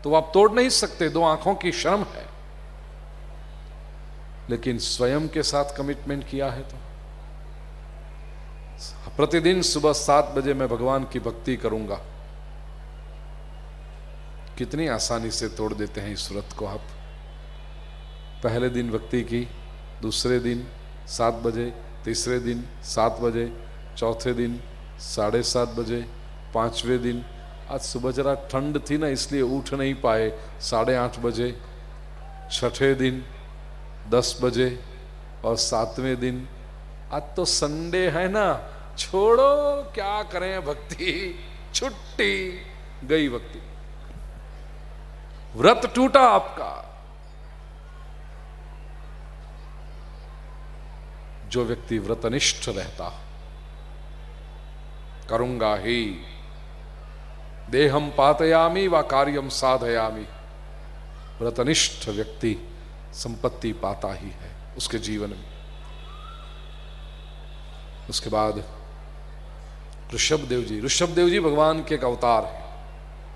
तो आप तोड़ नहीं सकते, 2 आंखों की शर्म है। लेकिन स्वयं के साथ कमिटमेंट किया है तो प्रतिदिन सुबह 7 बजे मैं भगवान की भक्ति करूंगा। कितनी आसानी से तोड़ देते हैं इस व्रत को आप। पहले दिन भक्ति की, दूसरे दिन 7 बजे, तीसरे दिन 7 बजे, चौथे दिन 7:30 बजे, 5वें दिन आज सुबह जरा ठंड थी ना इसलिए उठ नहीं पाए 8:30 बजे, 6ठे दिन 10 बजे और 7वें दिन आज तो संडे है ना, छोड़ो क्या करें भक्ति, छुट्टी गई भक्ति, व्रत टूटा आपका। जो व्यक्ति व्रतनिष्ठ रहता, करूंगा ही, देहम पातयामी व कार्यम साधयामी, व्रतनिष्ठ व्यक्ति संपत्ति पाता ही है उसके जीवन में। उसके बाद ऋषभदेव जी भगवान के एक अवतार है,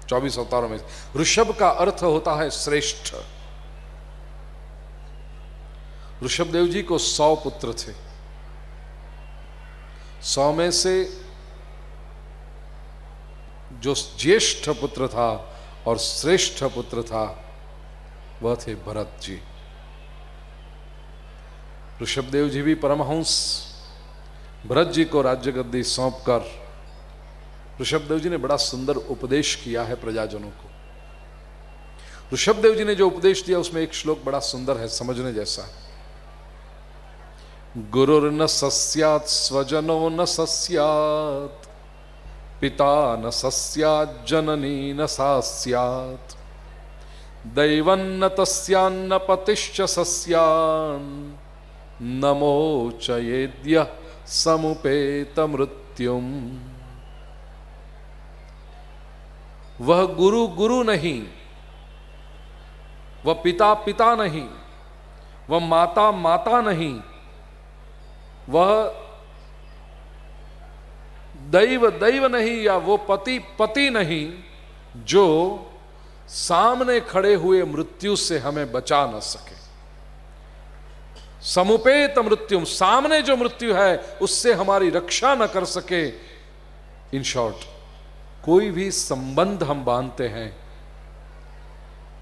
24 अवतारों में। ऋषभ का अर्थ होता है श्रेष्ठ। ऋषभदेव जी को 100 पुत्र थे। 100 में से जो ज्येष्ठ पुत्र था और श्रेष्ठ पुत्र था वह थे भरत जी। ऋषभदेव जी भी परमहंस, भरत जी को राज्य गद्दी सौंपकर ऋषभदेव जी ने बड़ा सुंदर उपदेश किया है प्रजाजनों को। ऋषभदेव जी ने जो उपदेश दिया उसमें एक श्लोक बड़ा सुंदर है, समझने जैसा है। गुरुर्न सस्यात् स्वजनो न सस्यात्, पिता न सस्यात् जननी न सास्यात्, दैवन्न तस्यान्न पतिश्च सस्यान्, नमोचयेद्य समुपेत मृत्युम। वह गुरु गुरु नहीं, वह पिता पिता नहीं, वह माता माता नहीं, वह दैव दैव नहीं, या वो पति पति नहीं जो सामने खड़े हुए मृत्यु से हमें बचा न सके। समुपेत मृत्युम, सामने जो मृत्यु है उससे हमारी रक्षा न कर सके। इन शॉर्ट, कोई भी संबंध हम बांधते हैं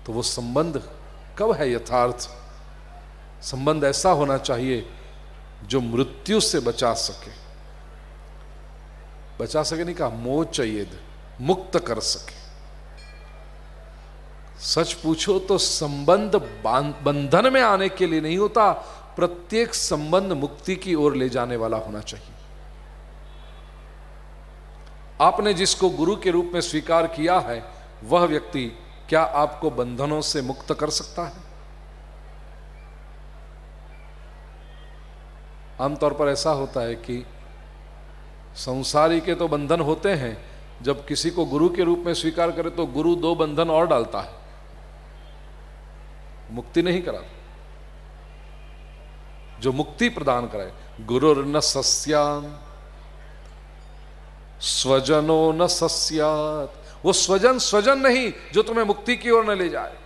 तो वो संबंध कब है यथार्थ? संबंध ऐसा होना चाहिए जो मृत्यु से बचा सके। बचा सके नहीं कहा, मोचयेद, मुक्त कर सके। सच पूछो तो संबंध बंधन में आने के लिए नहीं होता, प्रत्येक संबंध मुक्ति की ओर ले जाने वाला होना चाहिए। आपने जिसको गुरु के रूप में स्वीकार किया है वह व्यक्ति क्या आपको बंधनों से मुक्त कर सकता है? आमतौर पर ऐसा होता है कि संसारी के तो बंधन होते हैं, जब किसी को गुरु के रूप में स्वीकार करे तो गुरु 2 बंधन और डालता है, मुक्ति नहीं कराता। जो मुक्ति प्रदान कराए, गुरुर्न सस्यान् स्वजनो न सस्यात्, वो स्वजन स्वजन नहीं जो तुम्हें मुक्ति की ओर न ले जाए।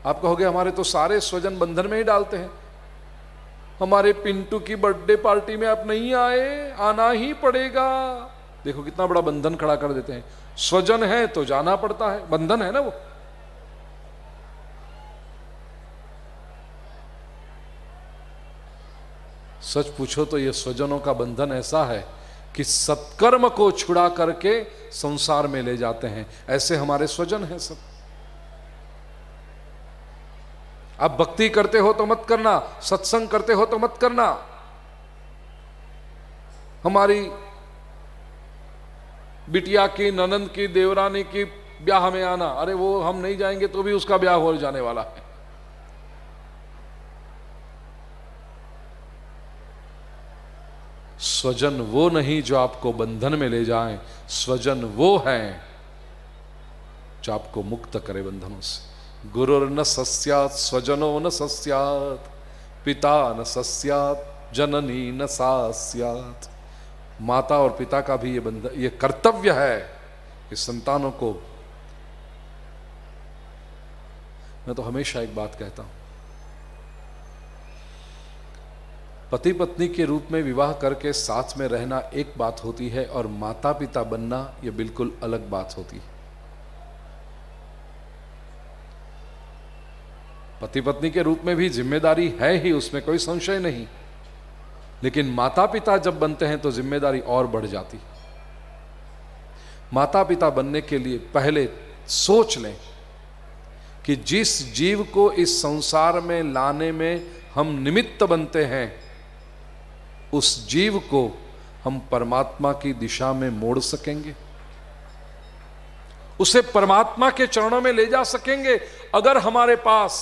आप कहोगे हमारे तो सारे स्वजन बंधन में ही डालते हैं, हमारे पिंटू की बर्थडे पार्टी में आप नहीं आए, आना ही पड़ेगा। देखो कितना बड़ा बंधन खड़ा कर देते हैं। स्वजन है तो जाना पड़ता है, बंधन है ना वो। सच पूछो तो ये स्वजनों का बंधन ऐसा है कि सत्कर्म को छुड़ा करके संसार में ले जाते हैं। ऐसे हमारे स्वजन हैं सब। आप भक्ति करते हो तो मत करना, सत्संग करते हो तो मत करना। हमारी बिटिया की, ननंद की, देवरानी की ब्याह में आना, अरे वो हम नहीं जाएंगे तो भी उसका ब्याह हो जाने वाला है। स्वजन वो नहीं जो आपको बंधन में ले जाएं, स्वजन वो हैं जो आपको मुक्त करे बंधनों से। गुरुर न सस्यात् स्वजनो न सस्यात्, पिता न सस्यात् जननी न सास्यात्। माता और पिता का भी ये कर्तव्य है कि संतानों को, मैं तो हमेशा एक बात कहता हूं, पति पत्नी के रूप में विवाह करके साथ में रहना एक बात होती है और माता पिता बनना यह बिल्कुल अलग बात होती है। पति पत्नी के रूप में भी जिम्मेदारी है ही, उसमें कोई संशय नहीं, लेकिन माता पिता जब बनते हैं तो जिम्मेदारी और बढ़ जाती। माता पिता बनने के लिए पहले सोच लें कि जिस जीव को इस संसार में लाने में हम निमित्त बनते हैं, उस जीव को हम परमात्मा की दिशा में मोड़ सकेंगे, उसे परमात्मा के चरणों में ले जा सकेंगे। अगर हमारे पास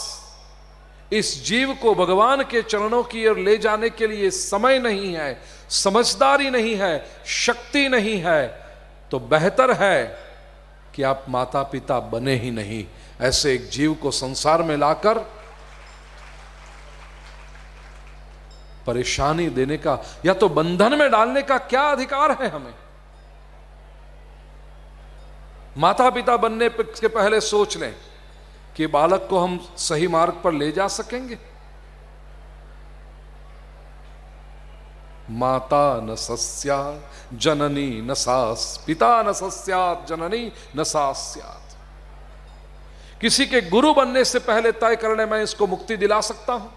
इस जीव को भगवान के चरणों की ओर ले जाने के लिए समय नहीं है, समझदारी नहीं है, शक्ति नहीं है, तो बेहतर है कि आप माता पिता बने ही नहीं। ऐसे एक जीव को संसार में लाकर परेशानी देने का या तो बंधन में डालने का क्या अधिकार है हमें? माता पिता बनने के पहले सोच लें कि बालक को हम सही मार्ग पर ले जा सकेंगे। माता न सस्यात् जननी न सास, पिता न सस्यात् जननी न सास्यात्। किसी के गुरु बनने से पहले तय करने मैं इसको मुक्ति दिला सकता हूं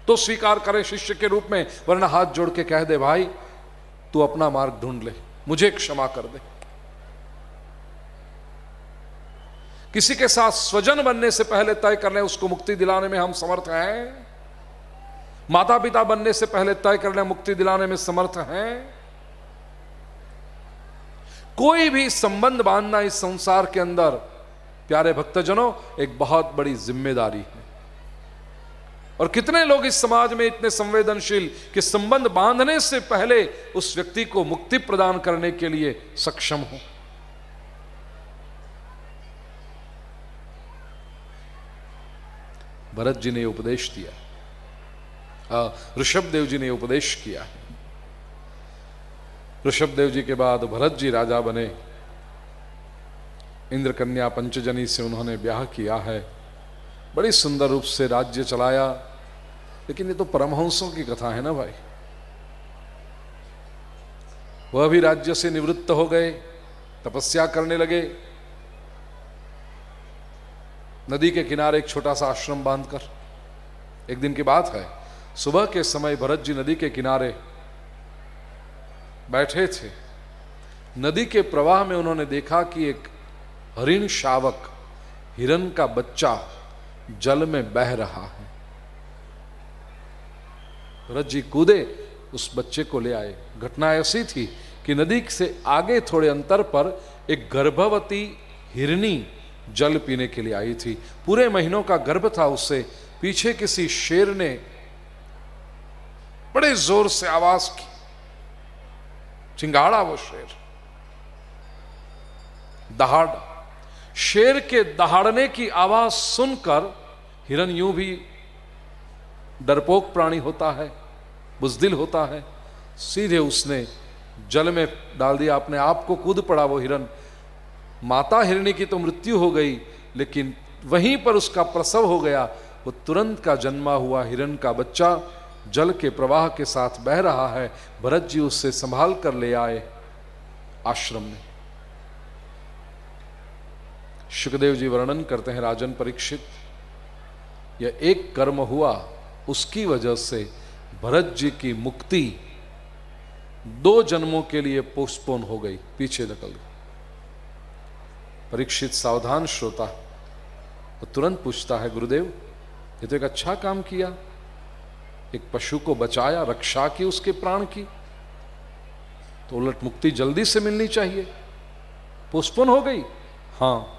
तो स्वीकार करे शिष्य के रूप में, वरना हाथ जोड़ के कह दे भाई तू अपना मार्ग ढूंढ ले, मुझे क्षमा कर दे। किसी के साथ स्वजन बनने से पहले तय कर ले उसको मुक्ति दिलाने में हम समर्थ हैं। माता पिता बनने से पहले तय कर ले मुक्ति दिलाने में समर्थ हैं। कोई भी संबंध बांधना इस संसार के अंदर, प्यारे भक्तजनों, एक बहुत बड़ी जिम्मेदारी है। और कितने लोग इस समाज में इतने संवेदनशील कि संबंध बांधने से पहले उस व्यक्ति को मुक्ति प्रदान करने के लिए सक्षम हो। भरत जी ने उपदेश दिया, ऋषभदेव जी ने उपदेश किया। ऋषभदेव जी के बाद भरत जी राजा बने। इंद्र कन्या पंचजनी से उन्होंने ब्याह किया है, बड़ी सुंदर रूप से राज्य चलाया। लेकिन ये तो परमहंसों की कथा है ना भाई। वह भी राज्य से निवृत्त हो गए, तपस्या करने लगे, नदी के किनारे एक छोटा सा आश्रम बांधकर। एक दिन की बात है, सुबह के समय भरत जी नदी के किनारे बैठे थे। नदी के प्रवाह में उन्होंने देखा कि एक हरिण शावक, हिरण का बच्चा जल में बह रहा है। भरत जी कूदे, उस बच्चे को ले आए। घटना ऐसी थी कि नदी से आगे थोड़े अंतर पर एक गर्भवती हिरनी जल पीने के लिए आई थी। पूरे महीनों का गर्भ था उससे। पीछे किसी शेर ने बड़े जोर से आवाज की, चिंगाड़ा वो शेर, दहाड़। शेर के दहाड़ने की आवाज सुनकर हिरन यूं भी डरपोक प्राणी होता है, बुजदिल होता है, सीधे उसने जल में डाल दिया, अपने आप को कूद पड़ा वो हिरन। माता हिरणी की तो मृत्यु हो गई, लेकिन वहीं पर उसका प्रसव हो गया। वो तुरंत का जन्मा हुआ हिरन का बच्चा जल के प्रवाह के साथ बह रहा है। भरत जी उससे संभाल कर ले आए आश्रम में। शुकदेव जी वर्णन करते हैं, राजन परीक्षित, यह एक कर्म हुआ, उसकी वजह से भरत जी की मुक्ति 2 जन्मों के लिए पोस्टपोन हो गई, पीछे धकल गई। परीक्षित सावधान श्रोता, वो तुरंत पूछता है, गुरुदेव ये तो एक अच्छा काम किया, एक पशु को बचाया, रक्षा की उसके प्राण की, तो उलट मुक्ति जल्दी से मिलनी चाहिए, पोस्टपोन हो गई। हाँ,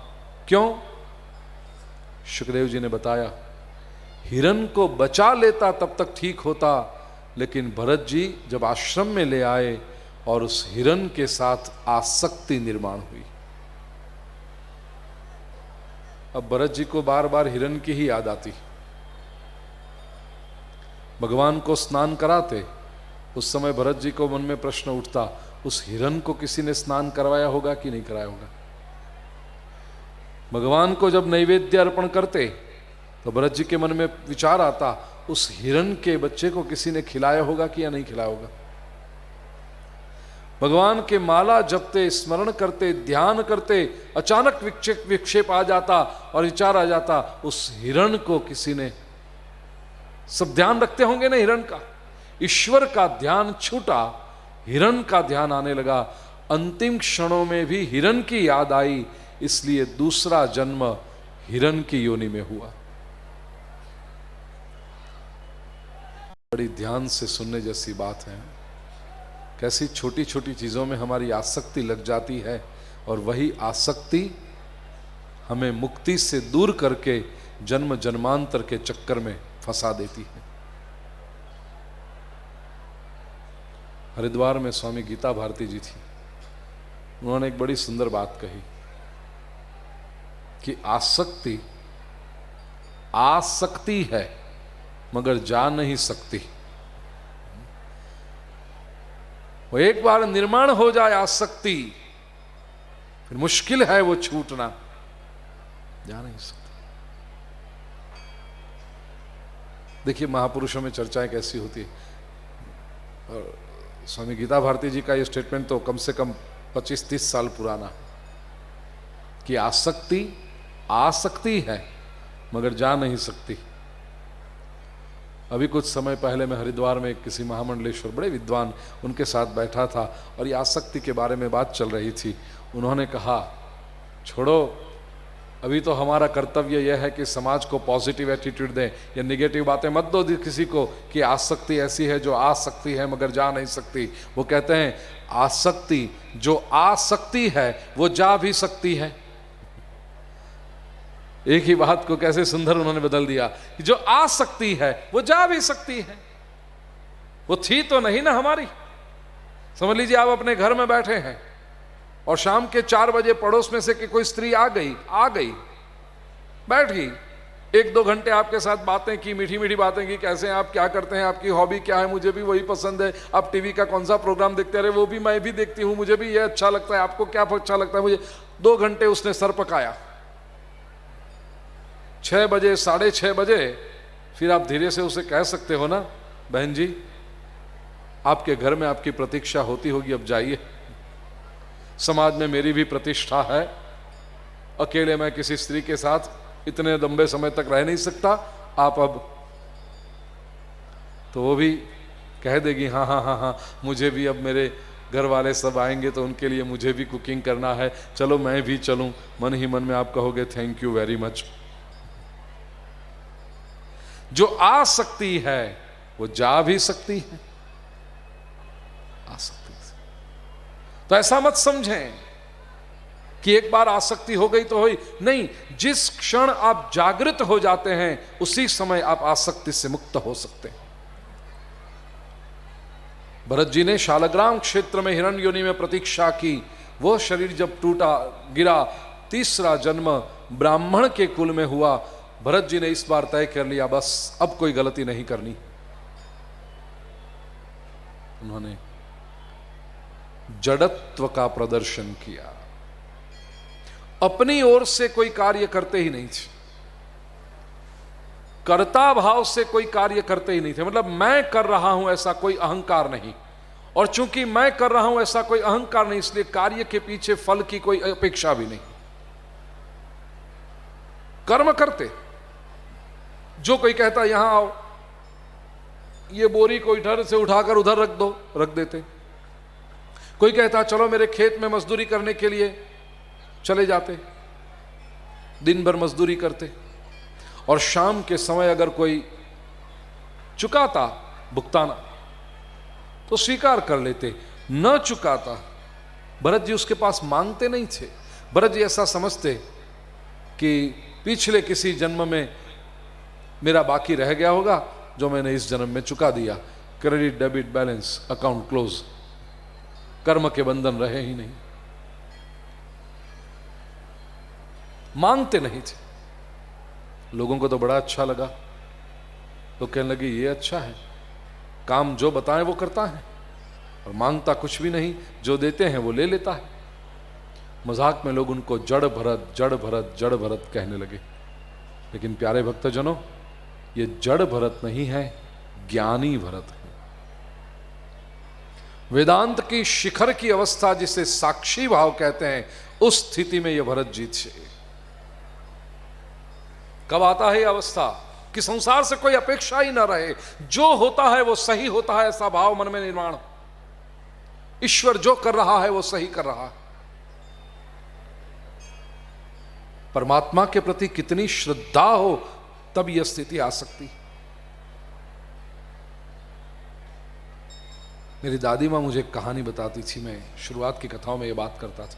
क्यों? शुकदेव जी ने बताया, हिरन को बचा लेता तब तक ठीक होता, लेकिन भरत जी जब आश्रम में ले आए और उस हिरन के साथ आसक्ति निर्माण हुई, अब भरत जी को बार बार हिरण की ही याद आती। भगवान को स्नान कराते, उस समय भरत जी को मन में प्रश्न उठता, उस हिरण को किसी ने स्नान करवाया होगा कि नहीं कराया होगा। भगवान को जब नैवेद्य अर्पण करते तो भरत जी के मन में विचार आता, उस हिरण के बच्चे को किसी ने खिलाया होगा कि या नहीं खिलाया होगा। भगवान के माला जपते, स्मरण करते, ध्यान करते, अचानक विक्षेप आ जाता और विचार आ जाता, उस हिरण को किसी ने, सब ध्यान रखते होंगे ना हिरण का, ईश्वर का ध्यान छूटा, हिरण का ध्यान आने लगा। अंतिम क्षणों में भी हिरण की याद आई, इसलिए दूसरा जन्म हिरण की योनि में हुआ। बड़ी ध्यान से सुनने जैसी बात है। कैसी छोटी छोटी चीजों में हमारी आसक्ति लग जाती है और वही आसक्ति हमें मुक्ति से दूर करके जन्म जन्मांतर के चक्कर में फंसा देती है। हरिद्वार में स्वामी गीता भारती जी थी, उन्होंने एक बड़ी सुंदर बात कही कि आसक्ति आसक्ति है मगर जा नहीं सकती। वो एक बार निर्माण हो जाए आसक्ति, फिर मुश्किल है वो छूटना, जा नहीं सकती। देखिए महापुरुषों में चर्चाएं कैसी होती है, और स्वामी गीता भारती जी का ये स्टेटमेंट तो कम से कम 25-30 साल पुराना, कि आसक्ति आसक्ति है मगर जा नहीं सकती। अभी कुछ समय पहले मैं हरिद्वार में किसी महामंडलेश्वर बड़े विद्वान उनके साथ बैठा था और ये आसक्ति के बारे में बात चल रही थी। उन्होंने कहा, छोड़ो, अभी तो हमारा कर्तव्य यह है कि समाज को पॉजिटिव एटीट्यूड दें, या निगेटिव बातें मत दो किसी को कि आसक्ति ऐसी है जो आ सकती है मगर जा नहीं सकती। वो कहते हैं आसक्ति जो आ सकती है वो जा भी सकती है। एक ही बात को कैसे सुंदर उन्होंने बदल दिया कि जो आ सकती है वो जा भी सकती है। वो थी तो नहीं ना हमारी। समझ लीजिए आप अपने घर में बैठे हैं और शाम के 4 बजे पड़ोस में से कि कोई स्त्री आ गई बैठ गई, 1-2 घंटे आपके साथ बातें की, मीठी मीठी बातें की, कैसे हैं आप, क्या करते हैं, आपकी हॉबी क्या है, मुझे भी वही पसंद है, आप टीवी का कौन सा प्रोग्राम देखते रहे, वो भी मैं भी देखती हूं, मुझे भी ये अच्छा लगता है, आपको क्या अच्छा लगता है, मुझे 2 घंटे उसने सर पकाया। 6 बजे 6:30 बजे फिर आप धीरे से उसे कह सकते हो ना, बहन जी आपके घर में आपकी प्रतीक्षा होती होगी, अब जाइए, समाज में मेरी भी प्रतिष्ठा है, अकेले मैं किसी स्त्री के साथ इतने लंबे समय तक रह नहीं सकता, आप अब। तो वो भी कह देगी हाँ हाँ हाँ हाँ, मुझे भी अब मेरे घर वाले सब आएंगे तो उनके लिए मुझे भी कुकिंग करना है, चलो मैं भी चलूं। मन ही मन में आप कहोगे थैंक यू वेरी मच। जो आ सकती है वो जा भी सकती है, आ सकती है। तो ऐसा मत समझें कि एक बार आसक्ति हो गई तो हुई नहीं। जिस क्षण आप जागृत हो जाते हैं उसी समय आप आसक्ति से मुक्त हो सकते हैं। भरत जी ने शालग्राम क्षेत्र में हिरण्य योनि में प्रतीक्षा की। वो शरीर जब टूटा गिरा, तीसरा जन्म ब्राह्मण के कुल में हुआ। भरत जी ने इस बार तय कर लिया बस अब कोई गलती नहीं करनी। उन्होंने जड़त्व का प्रदर्शन किया, अपनी ओर से कोई कार्य करते ही नहीं थे, कर्ता भाव से कोई कार्य करते ही नहीं थे। मतलब मैं कर रहा हूं ऐसा कोई अहंकार नहीं, और चूंकि मैं कर रहा हूं ऐसा कोई अहंकार नहीं, इसलिए कार्य के पीछे फल की कोई अपेक्षा भी नहीं। कर्म करते। जो कोई कहता यहां आओ, ये बोरी को इधर से उठाकर उधर रख दो, रख देते। कोई कहता चलो मेरे खेत में मजदूरी करने के लिए, चले जाते, दिन भर मजदूरी करते। और शाम के समय अगर कोई चुकाता भुगताना तो स्वीकार कर लेते, न चुकाता भरत जी उसके पास मांगते नहीं थे। भरत जी ऐसा समझते कि पिछले किसी जन्म में मेरा बाकी रह गया होगा जो मैंने इस जन्म में चुका दिया। Credit debit balance account close, कर्म के बंधन रहे ही नहीं, मांगते नहीं थे। लोगों को तो बड़ा अच्छा लगा, तो कहने लगे ये अच्छा है, काम जो बताएं वो करता है और मांगता कुछ भी नहीं, जो देते हैं वो ले लेता है। मजाक में लोग उनको जड़ भरत जड़ भरत जड़ भरत कहने लगे। लेकिन प्यारे भक्तजनों, ये जड़ भरत नहीं है, ज्ञानी भरत है। वेदांत की शिखर की अवस्था जिसे साक्षी भाव कहते हैं, उस स्थिति में यह भरत जी थे। कब आता है यह अवस्था कि संसार से कोई अपेक्षा ही ना रहे, जो होता है वो सही होता है, ऐसा भाव मन में निर्माण, ईश्वर जो कर रहा है वो सही कर रहा है। परमात्मा के प्रति कितनी श्रद्धा हो तब यह स्थिति आ सकती। मेरी दादी मां मुझे एक कहानी बताती थी, मैं शुरुआत की कथाओं में यह बात करता था।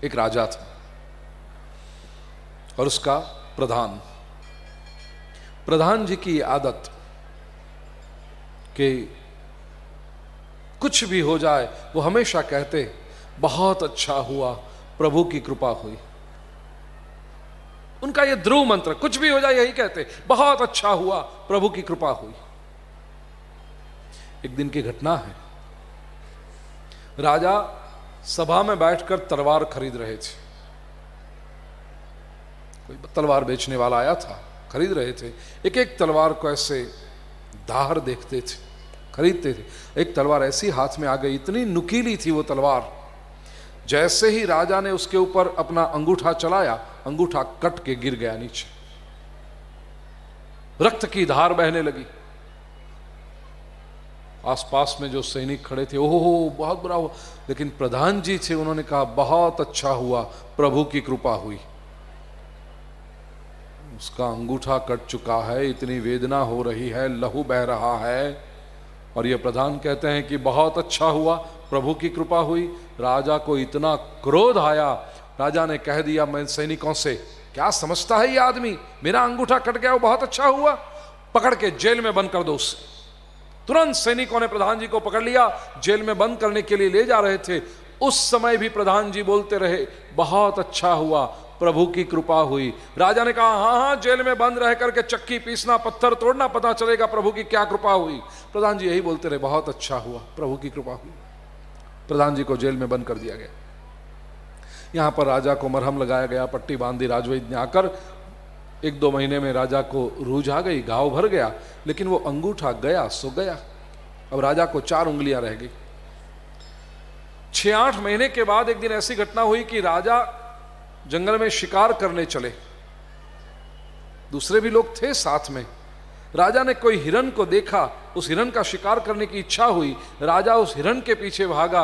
एक राजा था और उसका प्रधान जी की आदत कि कुछ भी हो जाए वो हमेशा कहते बहुत अच्छा हुआ, प्रभु की कृपा हुई। उनका ये ध्रुव मंत्र, कुछ भी हो जाए यही कहते, बहुत अच्छा हुआ, प्रभु की कृपा हुई। एक दिन की घटना है, राजा सभा में बैठकर तलवार खरीद रहे थे। कोई तलवार बेचने वाला आया था, खरीद रहे थे। एक एक तलवार को ऐसे धार देखते थे, खरीदते थे। एक तलवार ऐसी हाथ में आ गई, इतनी नुकीली थी वो तलवार, जैसे ही राजा ने उसके ऊपर अपना अंगूठा चलाया, अंगूठा कट के गिर गया नीचे, रक्त की धार बहने लगी। आसपास में जो सैनिक खड़े थे, ओहो बहुत बुरा हुआ, लेकिन प्रधान जी थे, उन्होंने कहा बहुत अच्छा हुआ, प्रभु की कृपा हुई। उसका अंगूठा कट चुका है, इतनी वेदना हो रही है, लहू बह रहा है, और ये प्रधान कहते हैं कि बहुत अच्छा हुआ, प्रभु की कृपा हुई। राजा को इतना क्रोध आया, राजा ने कह दिया मैं सैनिकों से, क्या समझता है ये आदमी, मेरा अंगूठा कट गया वो बहुत अच्छा हुआ, पकड़ के जेल में बंद कर दो उसे। तुरंत सैनिकों ने प्रधान जी को पकड़ लिया, जेल में बंद करने के लिए ले जा रहे थे। उस समय भी प्रधान जी बोलते रहे बहुत अच्छा हुआ, प्रभु की कृपा हुई। राजा ने कहा हाँ हाँ, जेल में बंद रह करके चक्की पीसना, पत्थर तोड़ना, पता चलेगा प्रभु की क्या कृपा हुई। प्रधान जी यही बोलते रहे बहुत अच्छा हुआ, प्रभु की कृपा हुई। प्रधान जी को जेल में बंद कर दिया गया। यहां पर राजा को मरहम लगाया गया, पट्टी बांधी, राजवैद्य ने आकर 1-2 महीने में राजा को रूझ आ गई, घाव भर गया, लेकिन वो अंगूठा गया सो गया। अब राजा को 4 उंगलियां रह गई। 6-8 महीने के बाद एक दिन ऐसी घटना हुई कि राजा जंगल में शिकार करने चले, दूसरे भी लोग थे साथ में। राजा ने कोई हिरन को देखा, उस हिरन का शिकार करने की इच्छा हुई, राजा उस हिरन के पीछे भागा।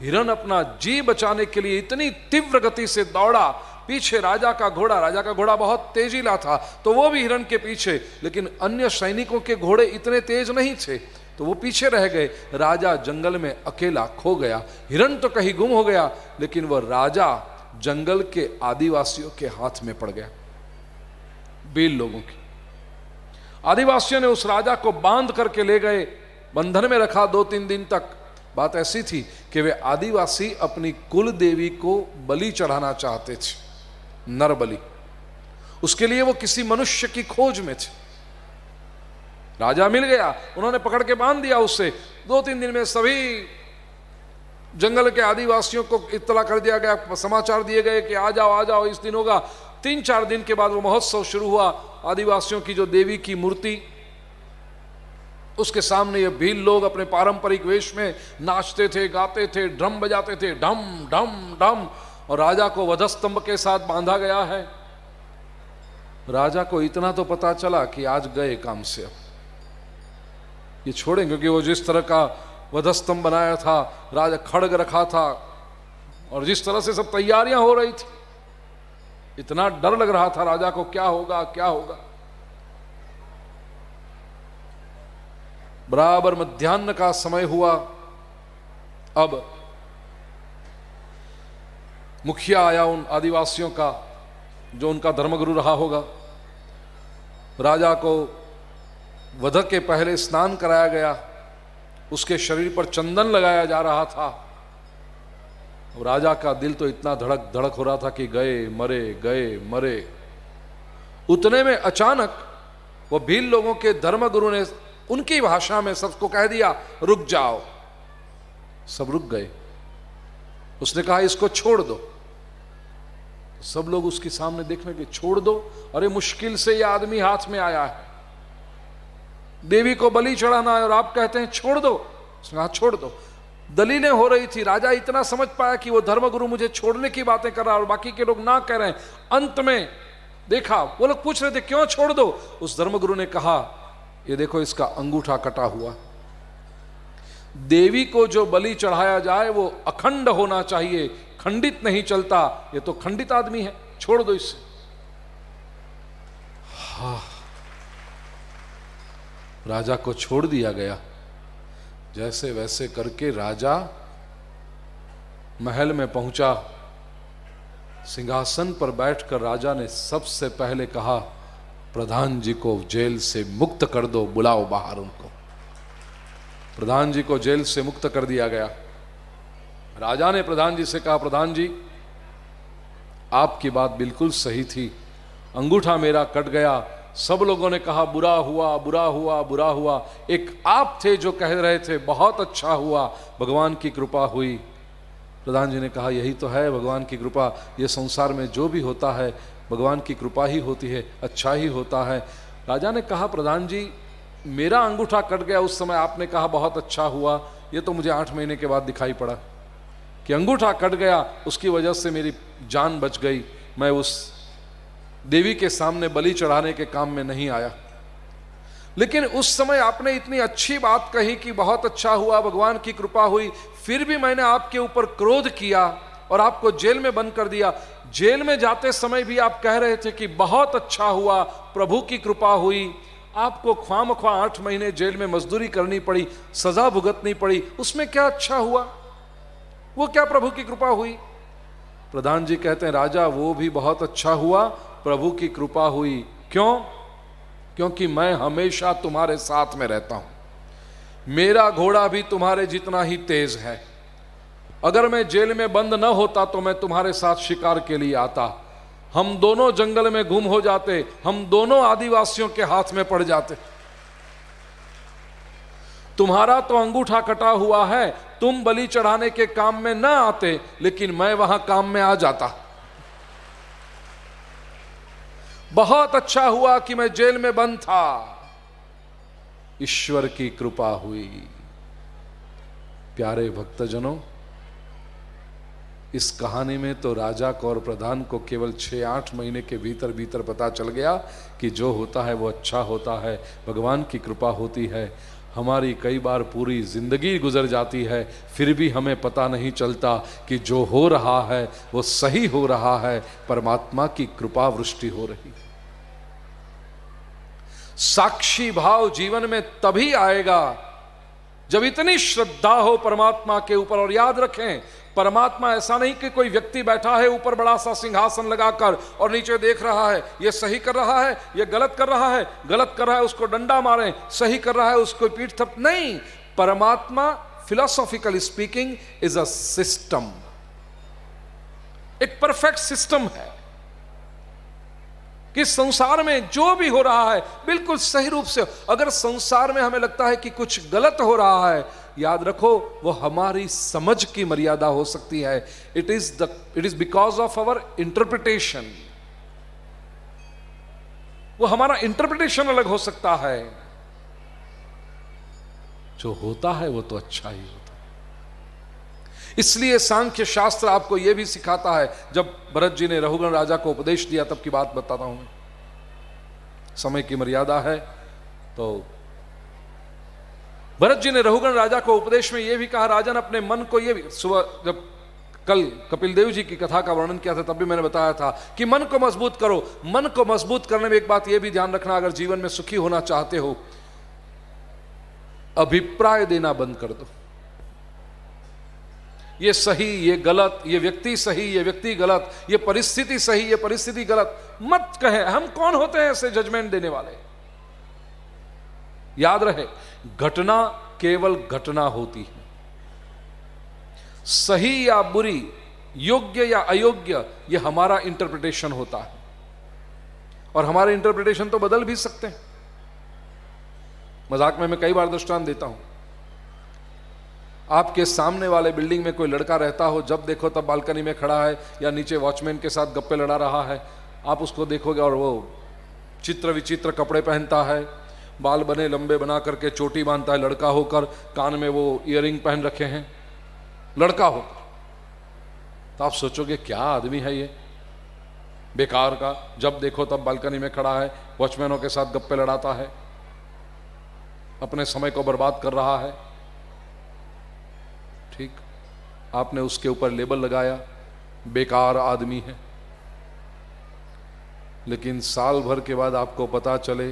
हिरन अपना जी बचाने के लिए इतनी तीव्र गति से दौड़ा, पीछे राजा का घोड़ा बहुत तेजीला था, तो वो भी हिरन के पीछे, लेकिन अन्य सैनिकों के घोड़े इतने तेज नहीं थे, तो वो पीछे रह गए। राजा जंगल में अकेला खो गया। हिरन तो कहीं गुम हो गया, लेकिन वह राजा जंगल के आदिवासियों के हाथ में पड़ गया, भील लोगों की। आदिवासियों ने उस राजा को बांध करके ले गए, बंधन में रखा 2-3 दिन तक। बात ऐसी थी कि वे आदिवासी अपनी कुल देवी को बलि चढ़ाना चाहते थे, नर बलि। उसके लिए वो किसी मनुष्य की खोज में थे। राजा मिल गया, उन्होंने पकड़ के बांध दिया उसे। 2-3 दिन में सभी जंगल के आदिवासियों को इत्तला कर दिया गया, समाचार दिए गए कि आ जाओ इस दिन होगा। 3-4 दिन के बाद वो महोत्सव शुरू हुआ। आदिवासियों की जो देवी की मूर्ति, उसके सामने ये भील लोग अपने पारंपरिक वेश में नाचते थे, गाते थे, ड्रम बजाते थे, डम डम डम, और राजा को वधस्तंभ के साथ बांधा गया है। राजा को इतना तो पता चला कि आज गए काम से, अब ये छोड़ेंगे, क्योंकि वो जिस तरह का वधस्तंभ बनाया था, राजा खड़ग रखा था, और जिस तरह से सब तैयारियां हो रही थी, इतना डर लग रहा था राजा को, क्या होगा क्या होगा। बराबर मध्याह्न का समय हुआ। अब मुखिया आया उन आदिवासियों का, जो उनका धर्मगुरु रहा होगा। राजा को वध के पहले स्नान कराया गया, उसके शरीर पर चंदन लगाया जा रहा था। अब राजा का दिल तो इतना धड़क धड़क हो रहा था कि गए मरे। उतने में अचानक वो भील लोगों के धर्मगुरु ने उनकी भाषा में सबको कह दिया, रुक जाओ। सब रुक गए। उसने कहा, इसको छोड़ दो। सब लोग उसके सामने देखने के, छोड़ दो? अरे मुश्किल से ये आदमी हाथ में आया है, देवी को बलि चढ़ाना है, और आप कहते हैं छोड़ दो। उसने कहा, छोड़ दो। दलीलें हो रही थी। राजा इतना समझ पाया कि वो धर्मगुरु मुझे छोड़ने की बातें कर रहा है और बाकी के लोग ना कह रहे हैं। अंत में देखा, वो लोग पूछ रहे थे क्यों छोड़ दो। उस धर्मगुरु ने कहा, ये देखो इसका अंगूठा कटा हुआ। देवी को जो बलि चढ़ाया जाए वो अखंड होना चाहिए, खंडित नहीं चलता। ये तो खंडित आदमी है, छोड़ दो इसे। हाँ, राजा को छोड़ दिया गया। जैसे वैसे करके राजा महल में पहुंचा। सिंहासन पर बैठकर राजा ने सबसे पहले कहा, प्रधान जी को जेल से मुक्त कर दो, बुलाओ बाहर उनको। प्रधान जी को जेल से मुक्त कर दिया गया। राजा ने प्रधान जी से कहा, प्रधान जी आपकी बात बिल्कुल सही थी, अंगूठा मेरा कट गया। सब लोगों ने कहा बुरा हुआ, बुरा हुआ, बुरा हुआ। एक आप थे जो कह रहे थे बहुत अच्छा हुआ, भगवान की कृपा हुई। प्रधान जी ने कहा, यही तो है भगवान की कृपा। ये संसार में जो भी होता है भगवान की कृपा ही होती है, अच्छा ही होता है। राजा ने कहा, प्रधान जी मेरा अंगूठा कट गया, उस समय आपने कहा बहुत अच्छा हुआ। ये तो मुझे 8 महीने के बाद दिखाई पड़ा कि अंगूठा कट गया, उसकी वजह से मेरी जान बच गई। मैं उस देवी के सामने बलि चढ़ाने के काम में नहीं आया। लेकिन उस समय आपने इतनी अच्छी बात कही कि बहुत अच्छा हुआ, भगवान की कृपा हुई, फिर भी मैंने आपके ऊपर क्रोध किया और आपको जेल में बंद कर दिया। जेल में जाते समय भी आप कह रहे थे कि बहुत अच्छा हुआ, प्रभु की कृपा हुई। आपको ख्वामख्वा 8 महीने जेल में मजदूरी करनी पड़ी, सजा भुगतनी पड़ी, उसमें क्या अच्छा हुआ? वो क्या प्रभु की कृपा हुई? प्रधान जी कहते हैं, राजा वो भी बहुत अच्छा हुआ, प्रभु की कृपा हुई। क्यों? क्योंकि मैं हमेशा तुम्हारे साथ में रहता हूं, मेरा घोड़ा भी तुम्हारे जितना ही तेज है। अगर मैं जेल में बंद न होता तो मैं तुम्हारे साथ शिकार के लिए आता, हम दोनों जंगल में गुम हो जाते, हम दोनों आदिवासियों के हाथ में पड़ जाते। तुम्हारा तो अंगूठा कटा हुआ है, तुम बलि चढ़ाने के काम में ना आते, लेकिन मैं वहां काम में आ जाता। बहुत अच्छा हुआ कि मैं जेल में बंद था, ईश्वर की कृपा हुई। प्यारे भक्तजनों, इस कहानी में तो राजा को और प्रधान को केवल 6-8 महीने के भीतर भीतर पता चल गया कि जो होता है वो अच्छा होता है, भगवान की कृपा होती है। हमारी कई बार पूरी जिंदगी गुजर जाती है, फिर भी हमें पता नहीं चलता कि जो हो रहा है वो सही हो रहा है, परमात्मा की कृपा वृष्टि हो रही। साक्षी भाव जीवन में तभी आएगा जब इतनी श्रद्धा हो परमात्मा के ऊपर। और याद रखें, परमात्मा ऐसा नहीं कि कोई व्यक्ति बैठा है ऊपर बड़ा सा सिंहासन लगाकर और नीचे देख रहा है, ये सही कर रहा है, ये गलत कर रहा है, गलत कर रहा है उसको डंडा मारें, सही कर रहा है उसको पीठ थप। नहीं, परमात्मा philosophically speaking is a system, एक परफेक्ट सिस्टम है कि संसार में जो भी हो रहा है बिल्कुल सही रूप से। अगर संसार में हमें लगता है कि कुछ गलत हो रहा है, याद रखो वो हमारी समझ की मर्यादा हो सकती है। It is because of our interpretation. वो हमारा इंटरप्रिटेशन अलग हो सकता है। जो होता है वो तो अच्छा ही होता है। इसलिए सांख्य शास्त्र आपको यह भी सिखाता है। जब भरत जी ने रघुगण राजा को उपदेश दिया तब की बात बताता हूं, समय की मर्यादा है। तो भरत जी ने रघुगण राजा को उपदेश में यह भी कहा, राजन अपने मन को यह भी, सुबह जब कल कपिल देव जी की कथा का वर्णन किया था तब भी मैंने बताया था कि मन को मजबूत करो। मन को मजबूत करने में एक बात यह भी ध्यान रखना, अगर जीवन में सुखी होना चाहते हो, अभिप्राय देना बंद कर दो। ये सही, ये गलत, ये व्यक्ति सही, ये व्यक्ति गलत, ये परिस्थिति सही, ये परिस्थिति गलत मत कहें। हम कौन होते हैं ऐसे जजमेंट देने वाले? याद रहे, घटना केवल घटना होती है। सही या बुरी योग्य या अयोग्य ये हमारा इंटरप्रिटेशन होता है, और हमारे इंटरप्रिटेशन तो बदल भी सकते हैं। मजाक में मैं कई बार दृष्टांत देता हूं। आपके सामने वाले बिल्डिंग में कोई लड़का रहता हो, जब देखो तब बालकनी में खड़ा है या नीचे वॉचमैन के साथ गप्पे लड़ा रहा है, आप उसको देखोगे और वो चित्र विचित्र कपड़े पहनता है, बाल बने लंबे बना करके चोटी बांधता है, लड़का होकर कान में वो ईयरिंग पहन रखे हैं, लड़का होकर, तो आप सोचोगे क्या आदमी है ये बेकार का, जब देखो तब बालकनी में खड़ा है, वॉचमैनों के साथ गप्पे लड़ाता है, अपने समय को बर्बाद कर रहा है। ठीक, आपने उसके ऊपर लेबल लगाया, बेकार आदमी है। लेकिन साल भर के बाद आपको पता चले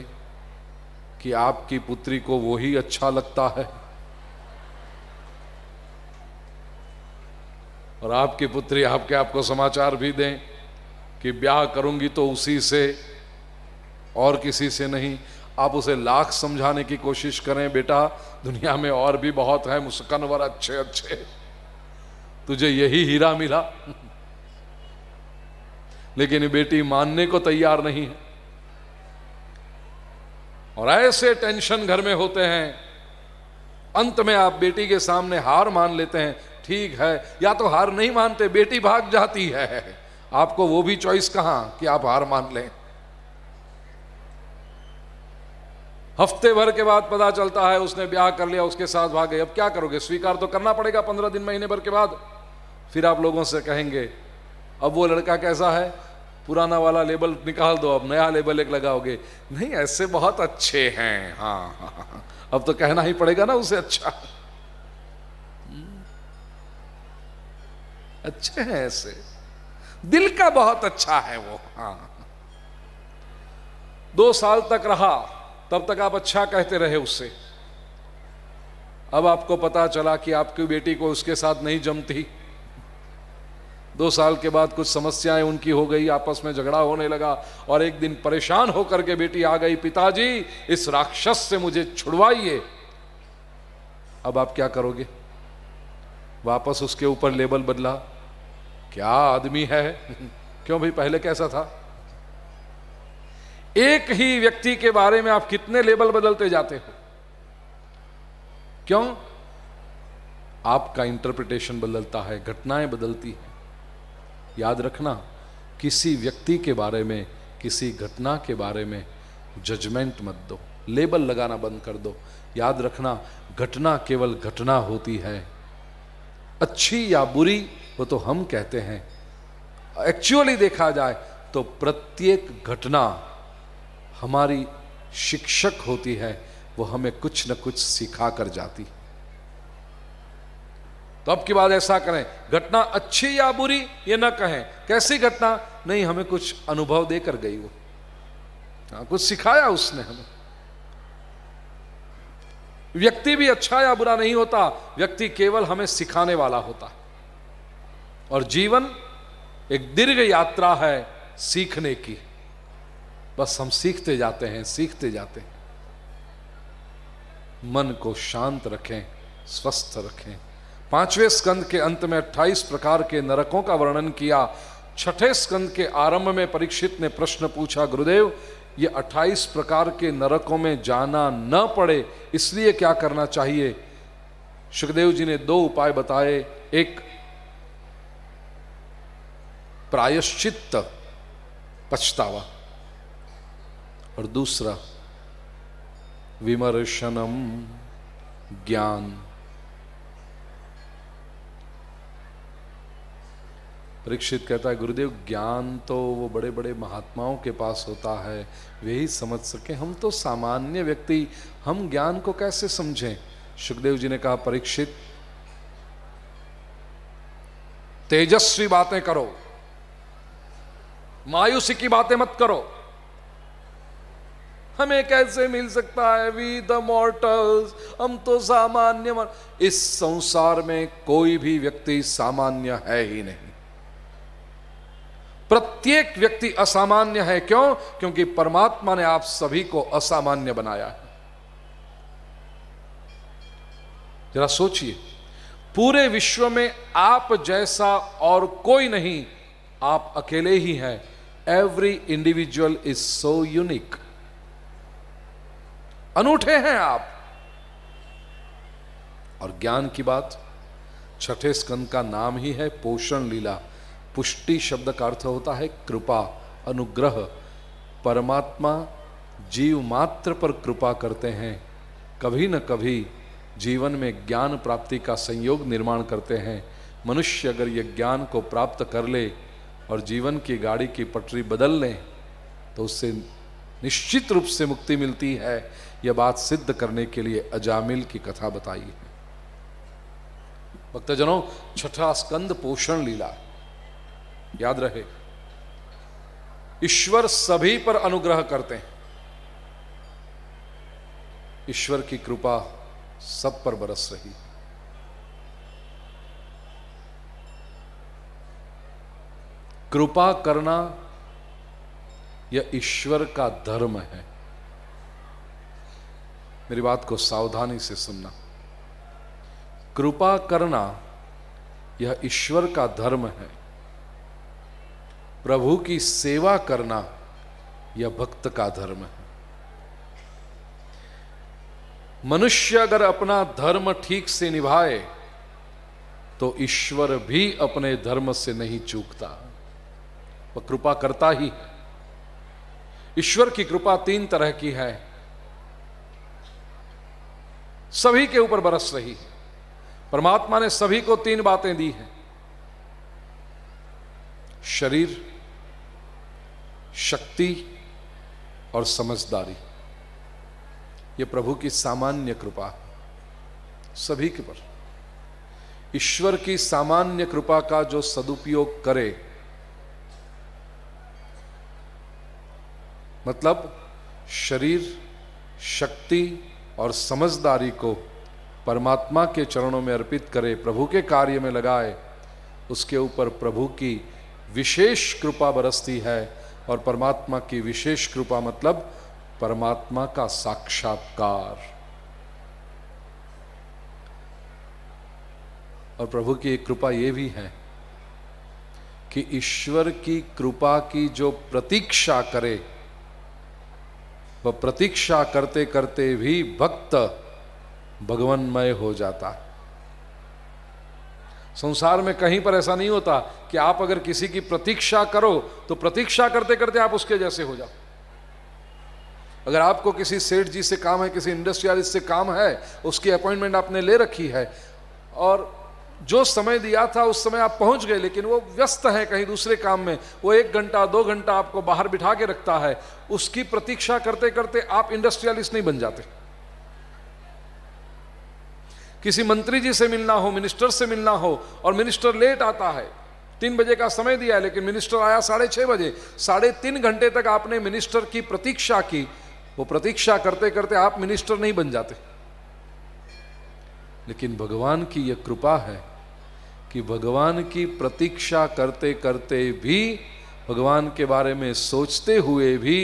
कि आपकी पुत्री को वही अच्छा लगता है, और आपकी पुत्री आपको समाचार भी दें कि ब्याह करूंगी तो उसी से और किसी से नहीं। आप उसे लाख समझाने की कोशिश करें, बेटा दुनिया में और भी बहुत है मुस्कनवर अच्छे अच्छे, तुझे यही हीरा मिला। लेकिन बेटी मानने को तैयार नहीं है, और ऐसे टेंशन घर में होते हैं, अंत में आप बेटी के सामने हार मान लेते हैं। ठीक है, या तो हार नहीं मानते, बेटी भाग जाती है, आपको वो भी चॉइस कहां कि आप हार मान लें। हफ्ते भर के बाद पता चलता है उसने ब्याह कर लिया, उसके साथ भाग गए। अब क्या करोगे? स्वीकार तो करना पड़ेगा 15 दिन महीने भर के बाद। फिर आप लोगों से कहेंगे अब वो लड़का कैसा है, पुराना वाला लेबल निकाल दो, अब नया लेबल एक लगाओगे। नहीं, ऐसे बहुत अच्छे हैं। हाँ, अब तो कहना ही पड़ेगा ना उसे अच्छा, अच्छे हैं ऐसे, दिल का बहुत अच्छा है वो। हाँ, 2 साल तक रहा, तब तक आप अच्छा कहते रहे उससे। अब आपको पता चला कि आपकी बेटी को उसके साथ नहीं जमती। 2 साल के बाद कुछ समस्याएं उनकी हो गई, आपस में झगड़ा होने लगा, और एक दिन परेशान होकर के बेटी आ गई, पिताजी इस राक्षस से मुझे छुड़वाइए। अब आप क्या करोगे? वापस उसके ऊपर लेबल बदला, क्या आदमी है। क्यों भाई, पहले कैसा था? एक ही व्यक्ति के बारे में आप कितने लेबल बदलते जाते हो? क्यों? आपका इंटरप्रिटेशन बदलता है, घटनाएं बदलती हैं। याद रखना, किसी व्यक्ति के बारे में, किसी घटना के बारे में जजमेंट मत दो, लेबल लगाना बंद कर दो। याद रखना, घटना केवल घटना होती है, अच्छी या बुरी वो तो हम कहते हैं। एक्चुअली देखा जाए तो प्रत्येक घटना हमारी शिक्षक होती है, वो हमें कुछ न कुछ सिखा कर जाती। तो अब की बात ऐसा करें, घटना अच्छी या बुरी ये ना कहें, कैसी घटना, नहीं हमें कुछ अनुभव देकर गई वो, कुछ सिखाया उसने हमें। व्यक्ति भी अच्छा या बुरा नहीं होता, व्यक्ति केवल हमें सिखाने वाला होता है। और जीवन एक दीर्घ यात्रा है सीखने की, बस हम सीखते जाते हैं, सीखते जाते हैं। मन को शांत रखें, स्वस्थ रखें। 5वें स्कंद के अंत में 28 प्रकार के नरकों का वर्णन किया। 6ठे स्कंद के आरंभ में परीक्षित ने प्रश्न पूछा, गुरुदेव ये 28 प्रकार के नरकों में जाना न पड़े इसलिए क्या करना चाहिए? सुखदेव जी ने 2 उपाय बताए, एक प्रायश्चित्त पछतावा, और दूसरा विमर्शनम ज्ञान। परीक्षित कहता है, गुरुदेव ज्ञान तो वो बड़े बड़े महात्माओं के पास होता है, वे ही समझ सके, हम तो सामान्य व्यक्ति, हम ज्ञान को कैसे समझें? सुखदेव जी ने कहा, परीक्षित तेजस्वी बातें करो, मायूसी की बातें मत करो। हमें कैसे मिल सकता है, वी द मॉर्टल्स, हम तो सामान्य। इस संसार में कोई भी व्यक्ति सामान्य है ही नहीं, प्रत्येक व्यक्ति असामान्य है। क्यों? क्योंकि परमात्मा ने आप सभी को असामान्य बनाया है। जरा सोचिए, पूरे विश्व में आप जैसा और कोई नहीं, आप अकेले ही हैं। Every individual is so unique. अनूठे हैं आप। और ज्ञान की बात, छठे स्कंद का नाम ही है पोषण लीला। पुष्टि शब्द का अर्थ होता है कृपा, अनुग्रह। परमात्मा जीव मात्र पर कृपा करते हैं। कभी न कभी जीवन में ज्ञान प्राप्ति का संयोग निर्माण करते हैं। मनुष्य अगर ये ज्ञान को प्राप्त कर ले और जीवन की गाड़ी की पटरी बदल लें तो उससे निश्चित रूप से मुक्ति मिलती है। यह बात सिद्ध करने के लिए अजामिल की कथा बताई है। भक्तजनों, छठा स्कंद पोषण लीला। याद रहे, ईश्वर सभी पर अनुग्रह करते हैं। ईश्वर की कृपा सब पर बरस रही। कृपा करना यह ईश्वर का धर्म है। मेरी बात को सावधानी से सुनना। कृपा करना यह ईश्वर का धर्म है। प्रभु की सेवा करना यह भक्त का धर्म है। मनुष्य अगर अपना धर्म ठीक से निभाए तो ईश्वर भी अपने धर्म से नहीं चूकता, वह कृपा करता ही है। ईश्वर की कृपा तीन तरह की है, सभी के ऊपर बरस रही है। परमात्मा ने सभी को तीन बातें दी हैं: शरीर, शक्ति और समझदारी। यह प्रभु की सामान्य कृपा है सभी के पर। ईश्वर की सामान्य कृपा का जो सदुपयोग करे, मतलब शरीर, शक्ति और समझदारी को परमात्मा के चरणों में अर्पित करे, प्रभु के कार्य में लगाए, उसके ऊपर प्रभु की विशेष कृपा बरसती है। और परमात्मा की विशेष कृपा मतलब परमात्मा का साक्षात्कार। और प्रभु की एक कृपा यह भी है कि ईश्वर की कृपा की जो प्रतीक्षा करे, वह प्रतीक्षा करते करते भी भक्त भगवन्मय हो जाता है। संसार में कहीं पर ऐसा नहीं होता कि आप अगर किसी की प्रतीक्षा करो तो प्रतीक्षा करते करते आप उसके जैसे हो जाओ। अगर आपको किसी सेठ जी से काम है, किसी इंडस्ट्रियलिस्ट से काम है, उसकी अपॉइंटमेंट आपने ले रखी है और जो समय दिया था उस समय आप पहुंच गए, लेकिन वो व्यस्त है कहीं दूसरे काम में, वो 1 घंटा 2 घंटा आपको बाहर बिठा के रखता है, उसकी प्रतीक्षा करते करते आप इंडस्ट्रियलिस्ट नहीं बन जाते। किसी मंत्री जी से मिलना हो, मिनिस्टर से मिलना हो और मिनिस्टर लेट आता है, 3 बजे का समय दिया है लेकिन मिनिस्टर आया 6:30 बजे, 3.5 घंटे तक आपने मिनिस्टर की प्रतीक्षा की। वो प्रतीक्षा करते करते आप मिनिस्टर नहीं बन जाते। लेकिन भगवान की यह कृपा है कि भगवान की प्रतीक्षा करते करते भी, भगवान के बारे में सोचते हुए भी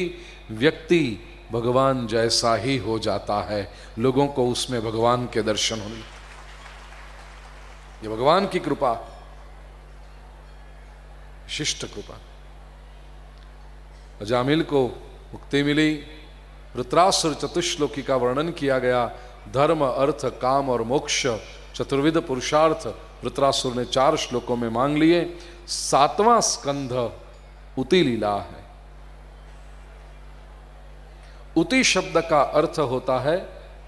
व्यक्ति भगवान जैसा ही हो जाता है। लोगों को उसमें भगवान के दर्शन होने, ये भगवान की कृपा, शिष्ट कृपा। अजामिल को मुक्ति मिली। वृत्रासुर चतुश्लोकी का वर्णन किया गया। धर्म, अर्थ, काम और मोक्ष, चतुर्विध पुरुषार्थ वृत्रासुर ने 4 श्लोकों में मांग लिए। 7वां स्कंध उति लीला है। उति शब्द का अर्थ होता है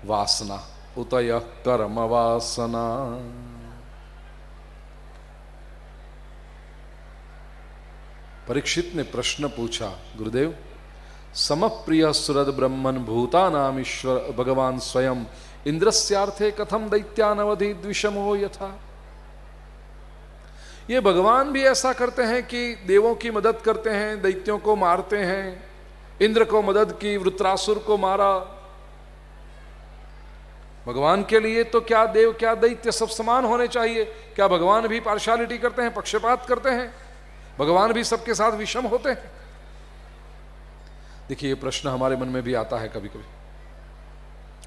वासना। उतयः कर्म वासना। परीक्षित ने प्रश्न पूछा, गुरुदेव, समप्रिय सुरद ब्रह्मन भूतानाम ईश्वर भगवान स्वयं इंद्रस्यार्थे कथम दैत्यानवधि द्विषमो यथा। ये भगवान भी ऐसा करते हैं कि देवों की मदद करते हैं, दैत्यों को मारते हैं। इंद्र को मदद की, वृत्रासुर को मारा। भगवान के लिए तो क्या देव क्या दैत्य सब समान होने चाहिए। क्या भगवान भी पार्शियलिटी करते हैं, पक्षपात करते हैं? भगवान भी सबके साथ विषम होते हैं? देखिए, ये प्रश्न हमारे मन में भी आता है कभी कभी।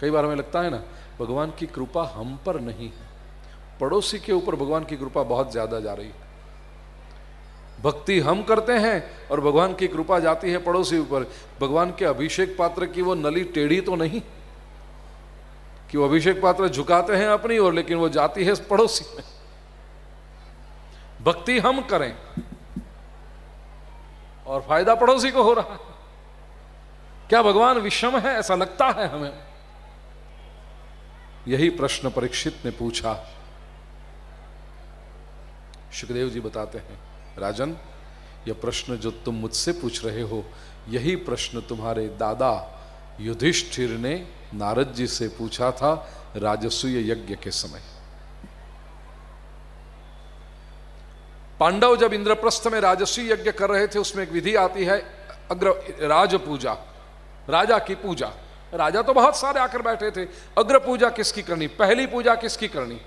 कई बार हमें लगता है ना, भगवान की कृपा हम पर नहीं है, पड़ोसी के ऊपर भगवान की कृपा बहुत ज्यादा जा रही है। भक्ति हम करते हैं और भगवान की कृपा जाती है पड़ोसी ऊपर। भगवान के अभिषेक पात्र की वो नली टेढ़ी तो नहीं कि वो अभिषेक पात्र झुकाते हैं अपनी ओर, लेकिन वो जाती है पड़ोसी में। भक्ति हम करें और फायदा पड़ोसी को हो रहा है। क्या भगवान विषम है? ऐसा लगता है हमें। यही प्रश्न परीक्षित ने पूछा। सुखदेव जी बताते हैं, राजन, यह प्रश्न जो तुम मुझसे पूछ रहे हो, यही प्रश्न तुम्हारे दादा युधिष्ठिर ने नारद जी से पूछा था राजसूय यज्ञ के समय। पांडव जब इंद्रप्रस्थ में राजसूय यज्ञ कर रहे थे, उसमें एक विधि आती है राज पूजा, राजा की पूजा। राजा तो बहुत सारे आकर बैठे थे। अग्र पूजा किसकी करनी, पहली पूजा किसकी करनी?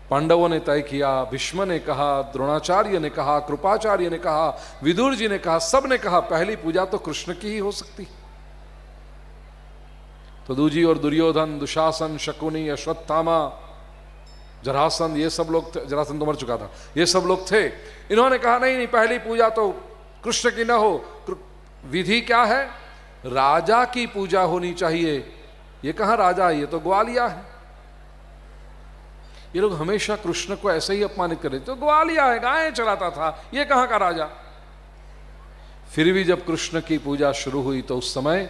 पांडवों ने तय किया, भीष्म ने कहा, द्रोणाचार्य ने कहा, कृपाचार्य ने कहा, विदुर जी ने कहा, सब ने कहा पहली पूजा तो कृष्ण की ही हो सकती। तो दूजी और दुर्योधन, दुशासन, शकुनी, अश्वत्थामा, जरासंध, ये सब लोग थे। जरासंध तो मर चुका था। ये सब लोग थे। इन्होंने कहा नहीं नहीं, पहली पूजा तो कृष्ण की ना हो। विधि क्या है? राजा की पूजा होनी चाहिए। ये कहां राजा, ये तो ग्वालिया है। ये लोग हमेशा कृष्ण को ऐसे ही अपमानित कर रहे थे, तो ग्वालिया है, गायें चलाता था, ये कहां का राजा। फिर भी जब कृष्ण की पूजा शुरू हुई तो उस समय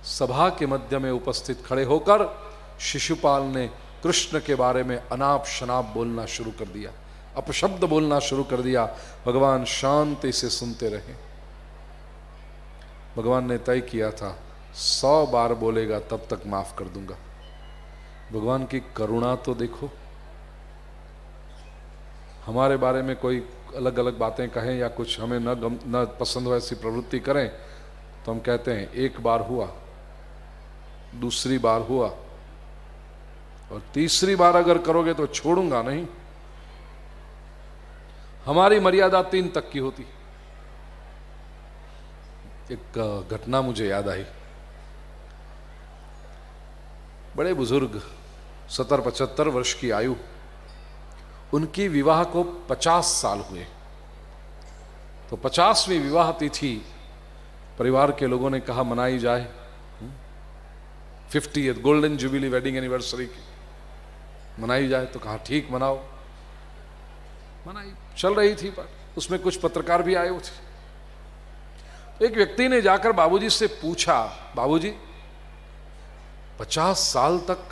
सभा के मध्य में उपस्थित खड़े होकर शिशुपाल ने कृष्ण के बारे में अनाप शनाप बोलना शुरू कर दिया, अपशब्द बोलना शुरू कर दिया। भगवान शांति से सुनते रहे। भगवान ने तय किया था 100 बार बोलेगा तब तक माफ कर दूंगा। भगवान की करुणा तो देखो। हमारे बारे में कोई अलग अलग बातें कहें या कुछ हमें न पसंद हो ऐसी प्रवृत्ति करें तो हम कहते हैं एक बार हुआ, दूसरी बार हुआ, और तीसरी बार अगर करोगे तो छोड़ूंगा नहीं। हमारी मर्यादा 3 तक की होती। एक घटना मुझे याद आई। बड़े बुजुर्ग 70-75 वर्ष की आयु, उनकी विवाह को 50 साल हुए। तो 50वीं विवाह तिथि परिवार के लोगों ने कहा मनाई जाए, 50th golden jubilee wedding anniversary की मनाई जाए। तो कहा ठीक मनाओ। मनाई चल रही थी, पर उसमें कुछ पत्रकार भी आए हुए थे। तो एक व्यक्ति ने जाकर बाबूजी से पूछा, बाबूजी 50 साल तक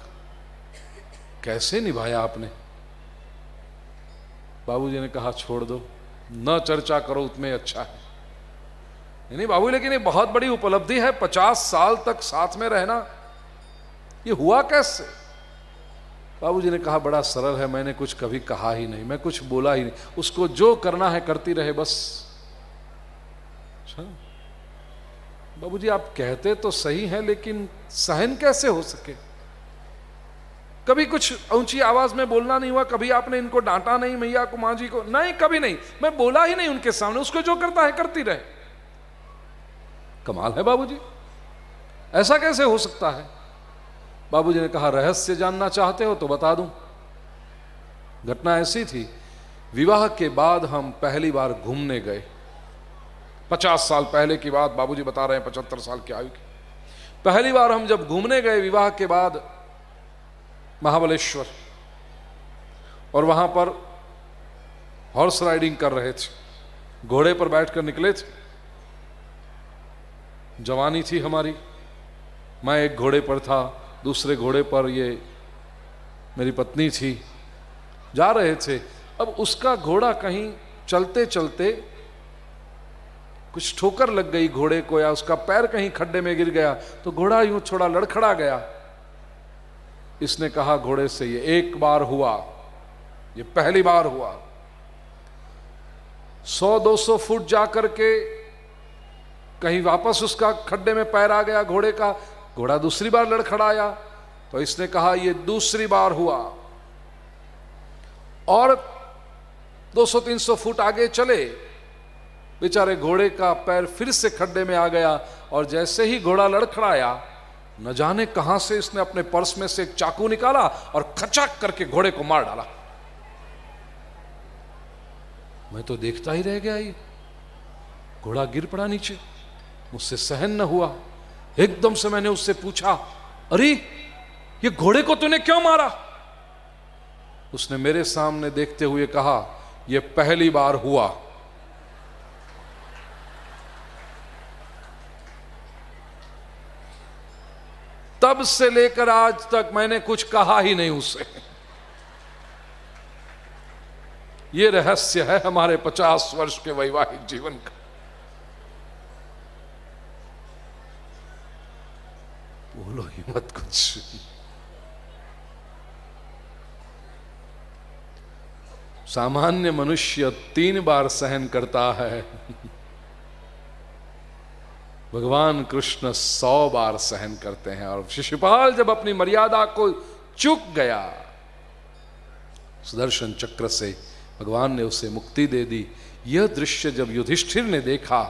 कैसे निभाया आपने? बाबूजी ने कहा छोड़ दो, न चर्चा करो, उतने अच्छा है। नहीं बाबू, लेकिन ये बहुत बड़ी उपलब्धि है, 50 साल तक साथ में रहना। ये हुआ कैसे? बाबूजी ने कहा बड़ा सरल है, मैंने कुछ कभी कहा ही नहीं, मैं कुछ बोला ही नहीं, उसको जो करना है करती रहे बस। अच्छा बाबूजी, आप कहते तो सही हैं, लेकिन सहन कैसे हो सके? कभी कुछ ऊंची आवाज में बोलना नहीं हुआ, कभी आपने इनको डांटा नहीं, मैया को, मां जी को? नहीं, कभी नहीं। मैं बोला ही नहीं उनके सामने, उसको जो करता है करती रहे। कमाल है बाबूजी, ऐसा कैसे हो सकता है? बाबूजी ने कहा रहस्य जानना चाहते हो तो बता दूं। घटना ऐसी थी, विवाह के बाद हम पहली बार घूमने गए। 50 साल पहले की बात बाबूजी बता रहे हैं, 75 साल की आयु की। पहली बार हम जब घूमने गए विवाह के बाद महाबलेश्वर, और वहां पर हॉर्स राइडिंग कर रहे थे, घोड़े पर बैठकर निकले थे। जवानी थी हमारी, मैं एक घोड़े पर था, दूसरे घोड़े पर ये मेरी पत्नी थी। जा रहे थे, अब उसका घोड़ा कहीं चलते चलते कुछ ठोकर लग गई घोड़े को, या उसका पैर कहीं खड्डे में गिर गया, तो घोड़ा यूं थोड़ा लड़खड़ा गया। इसने कहा घोड़े से, ये एक बार हुआ, ये पहली बार हुआ। 100-200 फुट जाकर के कहीं वापस उसका खड्डे में पैर आ गया घोड़े का, घोड़ा दूसरी बार लड़खड़ाया, तो इसने कहा ये दूसरी बार हुआ। और 200-300 फुट आगे चले, बेचारे घोड़े का पैर फिर से खड्डे में आ गया, और जैसे ही घोड़ा लड़खड़ाया, न जाने कहां से इसने अपने पर्स में से एक चाकू निकाला और खचाक करके घोड़े को मार डाला। मैं तो देखता ही रह गया, ये घोड़ा गिर पड़ा नीचे, मुझसे सहन न हुआ। एकदम से मैंने उससे पूछा, अरे ये घोड़े को तूने क्यों मारा? उसने मेरे सामने देखते हुए कहा, यह पहली बार हुआ। तब से लेकर आज तक मैंने कुछ कहा ही नहीं उससे। यह रहस्य है हमारे 50 वर्ष के वैवाहिक जीवन का। बोलो ही मत कुछ। सामान्य मनुष्य 3 बार सहन करता है, भगवान कृष्ण 100 बार सहन करते हैं। और शिशुपाल जब अपनी मर्यादा को चूक गया, सुदर्शन चक्र से भगवान ने उसे मुक्ति दे दी। यह दृश्य जब युधिष्ठिर ने देखा,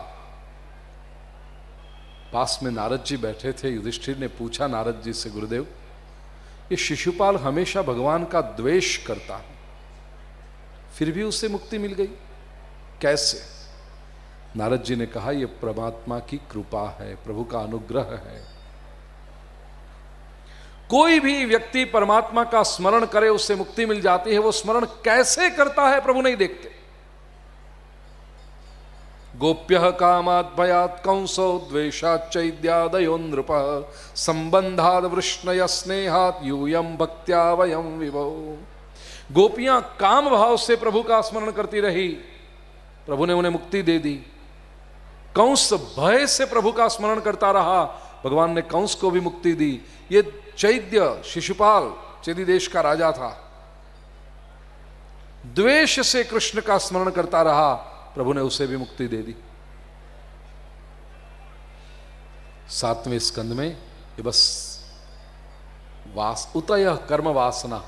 पास में नारद जी बैठे थे, युधिष्ठिर ने पूछा नारद जी से, गुरुदेव ये शिशुपाल हमेशा भगवान का द्वेष करता है, फिर भी उसे मुक्ति मिल गई, कैसे? नारद जी ने कहा, यह परमात्मा की कृपा है, प्रभु का अनुग्रह है। कोई भी व्यक्ति परमात्मा का स्मरण करे उससे मुक्ति मिल जाती है। वो स्मरण कैसे करता है प्रभु नहीं देखते। गोप्यः कामात् भयात् कंसो द्वेषात् चैद्यादयो नृप संबंधाद् वृष्णय स्नेहात् यूयं भक्त्या वयं विभो। गोपियां काम भाव से प्रभु का स्मरण करती रही, प्रभु ने उन्हें मुक्ति दे दी। कंस भय से प्रभु का स्मरण करता रहा, भगवान ने कंस को भी मुक्ति दी। ये चैद्य शिशुपाल चेदी देश का राजा था, द्वेष से कृष्ण का स्मरण करता रहा, प्रभु ने उसे भी मुक्ति दे दी। 7वें स्कंद में ये बस उतय कर्म वासना,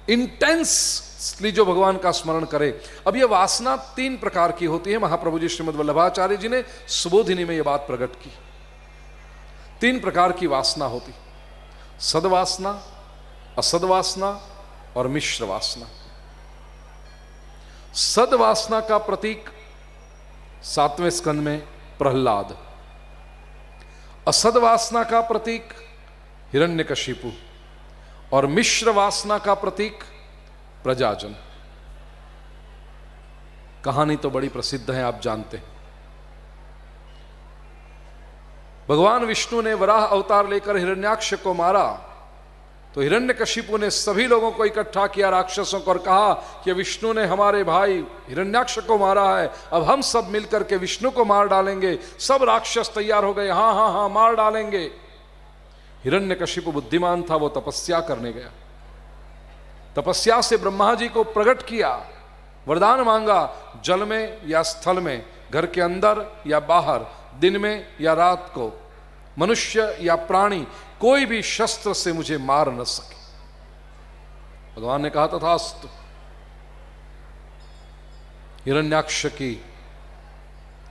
इंटेंसली जो भगवान का स्मरण करे। अब यह वासना 3 प्रकार की होती है। महाप्रभु जी श्रीमद् वल्लभाचार्य जी ने सुबोधिनी में यह बात प्रकट की। 3 प्रकार की वासना होती, सद्वासना, असद्वासना और मिश्र वासना। सद्वासना का प्रतीक 7वें स्कंद में प्रहलाद, असद्वासना का प्रतीक हिरण्यकशिपु और मिश्र वासना का प्रतीक प्रजाजन। कहानी तो बड़ी प्रसिद्ध है, आप जानते हैं। भगवान विष्णु ने वराह अवतार लेकर हिरण्याक्ष को मारा, तो हिरण्यकशिपु ने सभी लोगों को इकट्ठा किया, राक्षसों को, और कहा कि विष्णु ने हमारे भाई हिरण्याक्ष को मारा है, अब हम सब मिलकर के विष्णु को मार डालेंगे। सब राक्षस तैयार हो गए, हाँ हाँ हाँ मार डालेंगे। हिरण्यकशिपु बुद्धिमान था, वो तपस्या करने गया। तपस्या से ब्रह्मा जी को प्रकट किया, वरदान मांगा, जल में या स्थल में, घर के अंदर या बाहर, दिन में या रात को, मनुष्य या प्राणी, कोई भी शस्त्र से मुझे मार न सके। भगवान ने कहा तथास्तु। हिरण्याक्ष की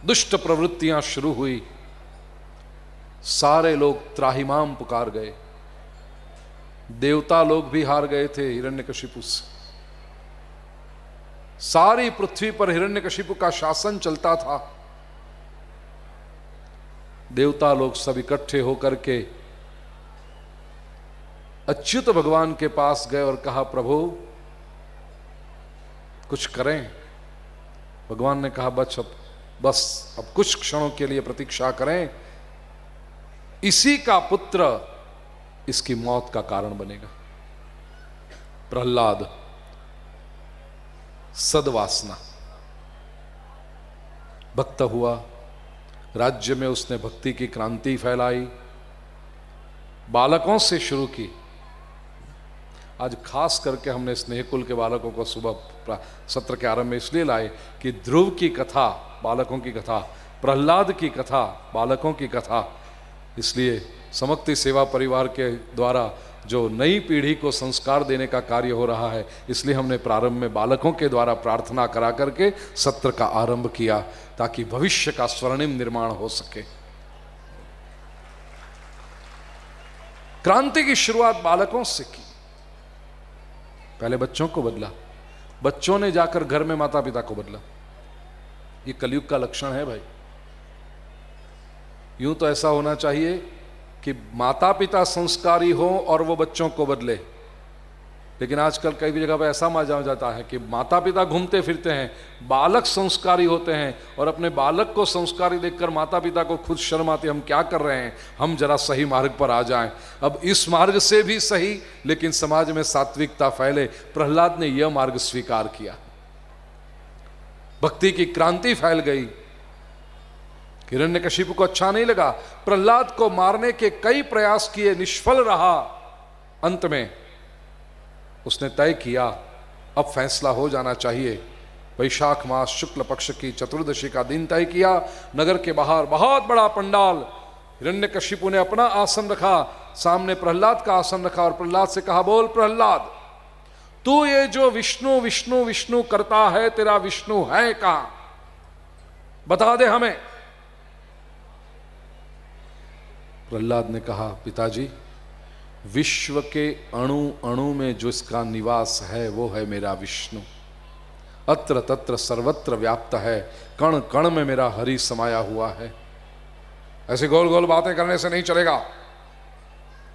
दुष्ट प्रवृत्तियां शुरू हुई, सारे लोग त्राहिमाम पुकार गए। देवता लोग भी हार गए थे हिरण्यकशिपु से। सारी पृथ्वी पर हिरण्यकशिपु का शासन चलता था। देवता लोग सब इकट्ठे होकर के अच्युत भगवान के पास गए और कहा, प्रभु कुछ करें। भगवान ने कहा, बस अब कुछ क्षणों के लिए प्रतीक्षा करें, इसी का पुत्र इसकी मौत का कारण बनेगा। प्रहलाद, सद्वासना, भक्त हुआ, राज्य में उसने भक्ति की क्रांति फैलाई, बालकों से शुरू की। आज खास करके हमने स्नेहकुल के बालकों को सुबह सत्र के आरंभ में इसलिए लाए कि ध्रुव की कथा बालकों की कथा, प्रहलाद की कथा बालकों की कथा, इसलिए समक्ति सेवा परिवार के द्वारा जो नई पीढ़ी को संस्कार देने का कार्य हो रहा है, इसलिए हमने प्रारंभ में बालकों के द्वारा प्रार्थना करा करके सत्र का आरंभ किया, ताकि भविष्य का स्वर्णिम निर्माण हो सके। क्रांति की शुरुआत बालकों से की। पहले बच्चों को बदला, बच्चों ने जाकर घर में माता पिता को बदला। ये कलयुग का लक्षण है भाई। यूं तो ऐसा होना चाहिए कि माता पिता संस्कारी हो और वो बच्चों को बदले, लेकिन आजकल कई जगह पर ऐसा माना जाता है कि माता पिता घूमते फिरते हैं, बालक संस्कारी होते हैं और अपने बालक को संस्कारी देखकर माता पिता को खुद शर्म आती, हम क्या कर रहे हैं, हम जरा सही मार्ग पर आ जाएं। अब इस मार्ग से भी सही, लेकिन समाज में सात्विकता फैले, प्रहलाद ने यह मार्ग स्वीकार किया। भक्ति की क्रांति फैल गई। हिरण्यकशिपु को अच्छा नहीं लगा, प्रहलाद को मारने के कई प्रयास किए, निष्फल रहा। अंत में उसने तय किया अब फैसला हो जाना चाहिए। वैशाख मास शुक्ल पक्ष की चतुर्दशी का दिन तय किया। नगर के बाहर बहुत बड़ा पंडाल, हिरण्यकशिपु ने अपना आसन रखा, सामने प्रहलाद का आसन रखा और प्रहलाद से कहा, बोल प्रहलाद, तू ये जो विष्णु विष्णु विष्णु करता है, तेरा विष्णु है कहां, बता दे हमें। प्रहलाद ने कहा, पिताजी, विश्व के अणु अणु में जो इसका निवास है वो है मेरा विष्णु। अत्र तत्र सर्वत्र व्याप्त है, कण कण में मेरा हरि समाया हुआ है। ऐसे गोल गोल बातें करने से नहीं चलेगा।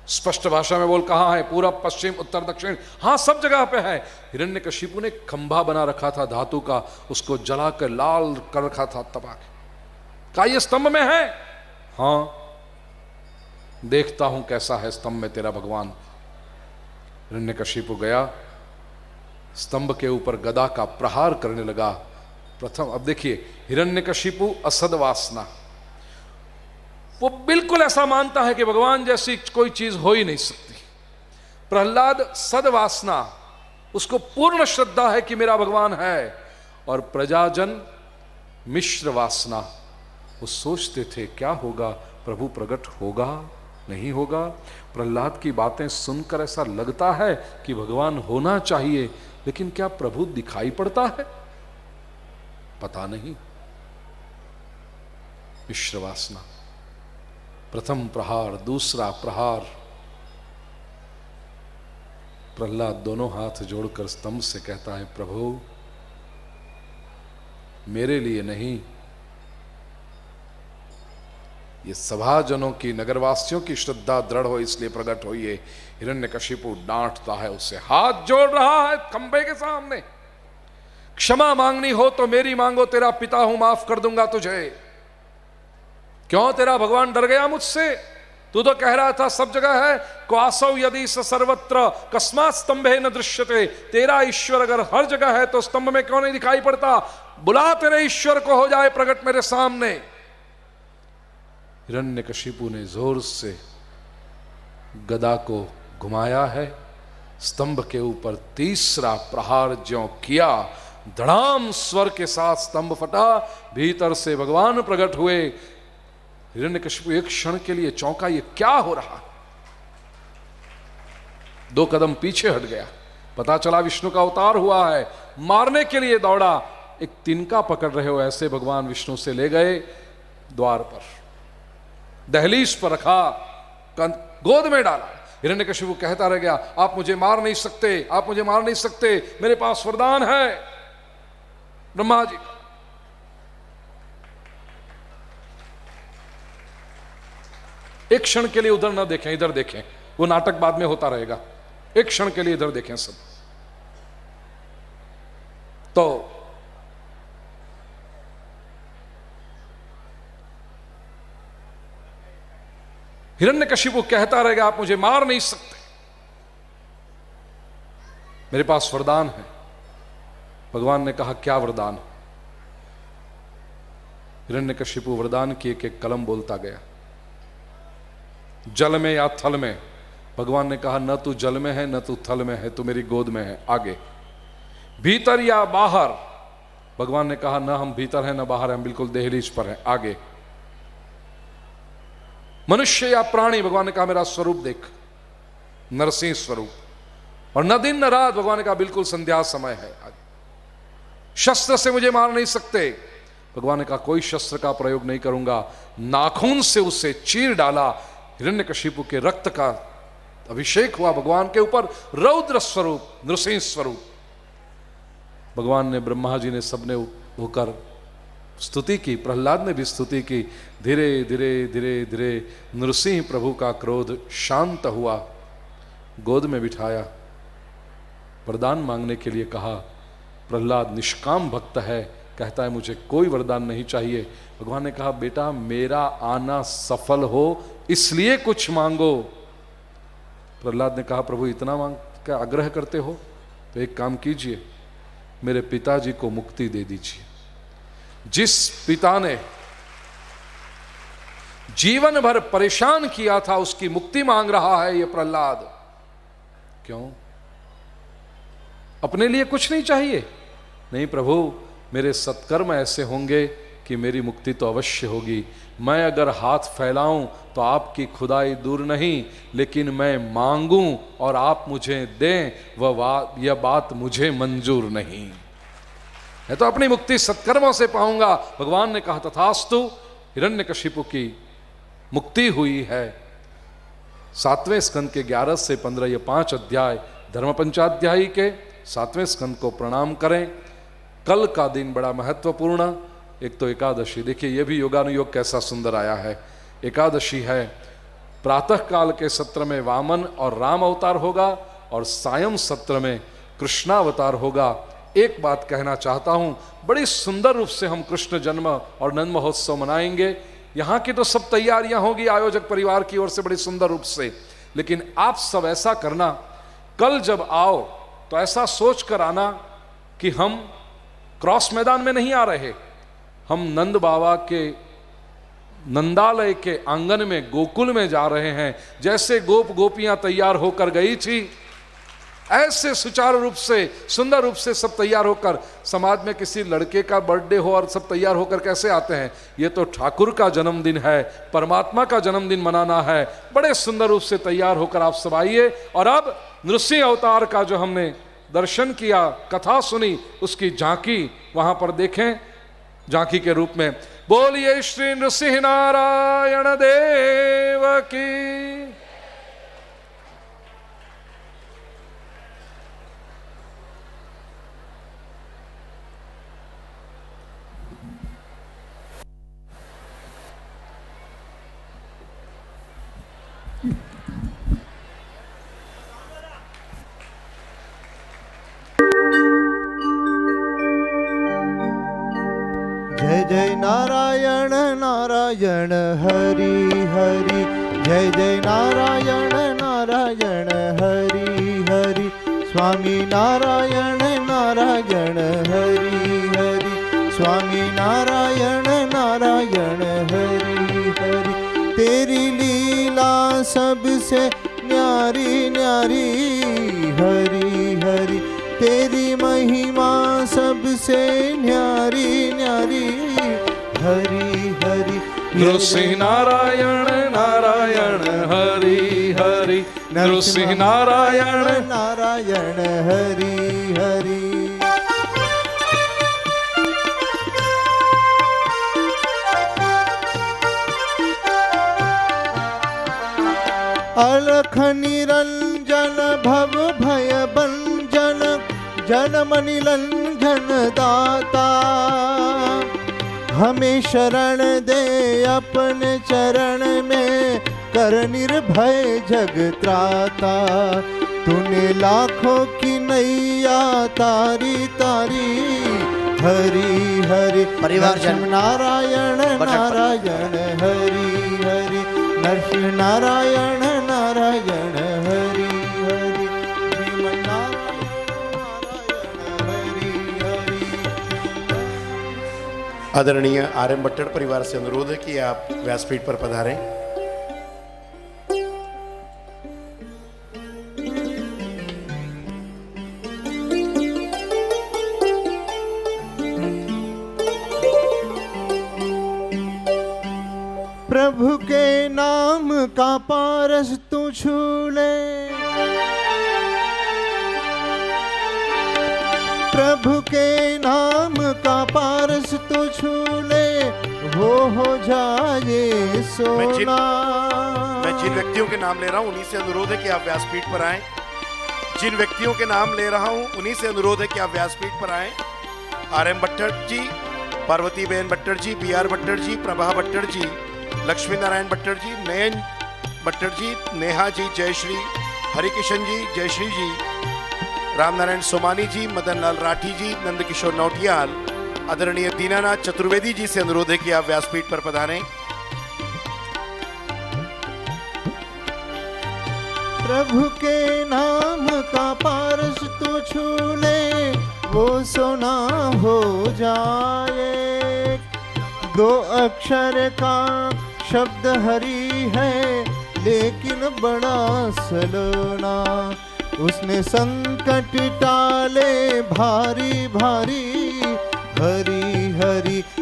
स्पष्ट भाषा में बोल, कहाँ है, पूरब पश्चिम उत्तर दक्षिण, हाँ सब जगह पे है। हिरण्यकशिपु ने खंभा बना रखा था धातु का, उसको जलाकर लाल कर रखा था तपा के। क्या ये स्तंभ में है? हाँ, देखता हूं कैसा है स्तंभ में तेरा भगवान। हिरण्यकशिपु गया, स्तंभ के ऊपर गदा का प्रहार करने लगा। प्रथम, अब देखिए, हिरण्यकशिपु असद वासना, वो बिल्कुल ऐसा मानता है कि भगवान जैसी कोई चीज हो ही नहीं सकती। प्रहलाद सदवासना, उसको पूर्ण श्रद्धा है कि मेरा भगवान है। और प्रजाजन मिश्र वासना, वो सोचते थे क्या होगा, प्रभु प्रकट होगा नहीं होगा। प्रहलाद की बातें सुनकर ऐसा लगता है कि भगवान होना चाहिए, लेकिन क्या प्रभु दिखाई पड़ता है, पता नहीं। मिश्र वासना, प्रथम प्रहार, दूसरा प्रहार। प्रहलाद दोनों हाथ जोड़कर स्तंभ से कहता है, प्रभु मेरे लिए नहीं, ये सभाजनों की, नगरवासियों की श्रद्धा दृढ़ हो इसलिए प्रकट हुई है। हिरण्यकशिपु डांटता है उसे, हाथ जोड़ रहा है खंबे के सामने, क्षमा मांगनी हो तो मेरी मांगो, तेरा पिता हूं, माफ कर दूंगा तुझे। क्यों, तेरा भगवान डर गया मुझसे? तू तो कह रहा था सब जगह है, क्वासौ यदि स सर्वत्र कस्मात् स्तंभे न दृश्यते। तेरा ईश्वर अगर हर जगह है तो स्तंभ में क्यों नहीं दिखाई पड़ता? बुला तेरे ईश्वर को, हो जाए प्रकट मेरे सामने। हिरण्यकशिपु ने जोर से गदा को घुमाया है, स्तंभ के ऊपर तीसरा प्रहार ज्यों किया, धड़ाम स्वर के साथ स्तंभ फटा, भीतर से भगवान प्रकट हुए। हिरण्यकशिपु एक क्षण के लिए चौंका, ये क्या हो रहा? 2 कदम पीछे हट गया, पता चला विष्णु का अवतार हुआ है। मारने के लिए दौड़ा, एक तिनका पकड़ रहे हो ऐसे भगवान विष्णु से ले गए, द्वार पर, दहलीज पर रखा, गोद में डाला। हिरण्यकशिपु कहता रह गया, आप मुझे मार नहीं सकते, आप मुझे मार नहीं सकते, मेरे पास वरदान है ब्रह्मा जी। एक क्षण के लिए उधर ना देखें, इधर देखें, वो नाटक बाद में होता रहेगा। एक क्षण के लिए इधर देखें सब। तो हिरण्यकशिपु कहता रहेगा, आप मुझे मार नहीं सकते, मेरे पास वरदान है। भगवान ने कहा, क्या वरदान? हिरण्यकशिपु वरदान की एक कलम बोलता गया, जल में या थल में। भगवान ने कहा, न तू जल में है न तू थल में है, तू मेरी गोद में है, आगे। भीतर या बाहर? भगवान ने कहा, न हम भीतर हैं न बाहर हैं, हम बिल्कुल दहलीज पर हैं, आगे। मनुष्य या प्राणी? भगवान ने कहा, मेरा स्वरूप देख, नरसिंह स्वरूप। और न दिन न रात? भगवान ने कहा, बिल्कुल संध्या समय है, आगे। शस्त्र से मुझे मार नहीं सकते? भगवान ने कहा, कोई शस्त्र का प्रयोग नहीं करूंगा। नाखून से उसे चीर डाला, हिरण्यकशिपु के रक्त का अभिषेक हुआ भगवान के ऊपर, रौद्र स्वरूप, नृसिंह स्वरूप। भगवान ने, ब्रह्मा जी ने, सबने होकर स्तुति की, प्रहलाद ने भी स्तुति की। धीरे धीरे धीरे धीरे नृसिंह प्रभु का क्रोध शांत हुआ, गोद में बिठाया, वरदान मांगने के लिए कहा। प्रहलाद निष्काम भक्त है, कहता है मुझे कोई वरदान नहीं चाहिए। भगवान ने कहा बेटा मेरा आना सफल हो इसलिए कुछ मांगो। प्रहलाद ने कहा प्रभु इतना मांग क्या आग्रह करते हो, तो एक काम कीजिए, मेरे पिताजी को मुक्ति दे दीजिए। जिस पिता ने जीवन भर परेशान किया था उसकी मुक्ति मांग रहा है ये प्रहलाद। क्यों? अपने लिए कुछ नहीं चाहिए? नहीं प्रभु, मेरे सत्कर्म ऐसे होंगे कि मेरी मुक्ति तो अवश्य होगी। मैं अगर हाथ फैलाऊं तो आपकी खुदाई दूर नहीं, लेकिन मैं मांगूं और आप मुझे दें, यह बात मुझे मंजूर नहीं। मैं तो अपनी मुक्ति सत्कर्मों से पाऊंगा। भगवान ने कहा तथास्तु। हिरण्यकशिपु की मुक्ति हुई है। 7वें स्कंद के 11 से 15 ये 5 अध्याय धर्म पंचाध्यायी के 7वें स्कंद को प्रणाम करें। कल का दिन बड़ा महत्वपूर्ण, एक तो एकादशी। देखिए ये भी योगानुयोग कैसा सुंदर आया है। एकादशी है, प्रातः काल के सत्र में वामन और राम अवतार होगा और सायं सत्र में कृष्णावतार होगा। एक बात कहना चाहता हूं, बड़ी सुंदर रूप से हम कृष्ण जन्म और नंद महोत्सव मनाएंगे। यहाँ की तो सब तैयारियां होगी आयोजक परिवार की ओर से बड़ी सुंदर रूप से, लेकिन आप सब ऐसा करना, कल जब आओ तो ऐसा सोच कर आना कि हम क्रॉस मैदान में नहीं आ रहे, हम नंद बाबा के नंदालय के आंगन में गोकुल में जा रहे हैं। जैसे गोप गोपियां तैयार होकर गई थी, ऐसे सुचारू रूप से सुंदर रूप से सब तैयार होकर, समाज में किसी लड़के का बर्थडे हो और सब तैयार होकर कैसे आते हैं? ये तो ठाकुर का जन्मदिन है, परमात्मा का जन्मदिन मनाना है। बड़े सुंदर रूप से तैयार होकर आप सब आइए। और अब नृसिंह अवतार का जो हमने दर्शन किया, कथा सुनी, उसकी झांकी वहां पर देखें, झांकी के रूप में। बोलिए श्री नृसिंह नारायण देव की। जय जय नारायण नारायण हरि हरि, जय जय नारायण नारायण हरि हरि, स्वामी नारायण नारायण हरि हरि, स्वामी नारायण नारायण हरि हरि। तेरी लीला सबसे न्यारी न्यारी हरि हरि, तेरी महिमा सबसे न्यारी न्यारी हरि हरि। नृसिंह नारायण नारायण हरि हरि, नृसिंह नारायण नारायण हरि हरि। अलख निरंजन भव भय भंजन, जनम निरंजन दाता, हमें शरण दे अपने चरण में, कर निर्भय जग त्राता। तूने लाखों की नैया तारी तारी हरि हरि। परिवार जन नारायण नारायण हरि हरि, नरसिंह नारायण नारायण हरि हरि, श्रीमन नारायण नारायण हरि हरि। आदरणीय आर्यन भट्टड़ परिवार से अनुरोध है कि आप व्यासपीठ पर पधारें। प्रभु के नाम का पारस तू छू ले, प्रभु के नाम का पारस तू छू ले, हो जाए सोना। मैं जिन व्यक्तियों के नाम ले रहा हूं उन्हीं से अनुरोध है कि आप व्यासपीठ पर आएं। जिन व्यक्तियों के नाम ले रहा हूं उन्हीं से अनुरोध है कि आप व्यासपीठ पर आएं। RM भट्टर जी, पार्वती बहन भट्टर जी, BR भट्टर जी, प्रभा भट्टर जी, लक्ष्मी नारायण भट्टर जी, नयन भट्टर जी, नेहा जी, जयश्री, हरिकिशन जी, जयश्री जी, रामनारायण सोमानी जी, मदन लाल राठी जी, नंदकिशोर नौटियाल, आदरणीय दीनानाथ चतुर्वेदी जी से अनुरोध है कि आप व्यासपीठ पर पधारें। प्रभु के नाम का पारस तू छू ले, वो सोना हो जाए। 2 अक्षर का शब्द हरि है, लेकिन बड़ा सलोना। उसने संकट टाले भारी भारी, हरि हरि।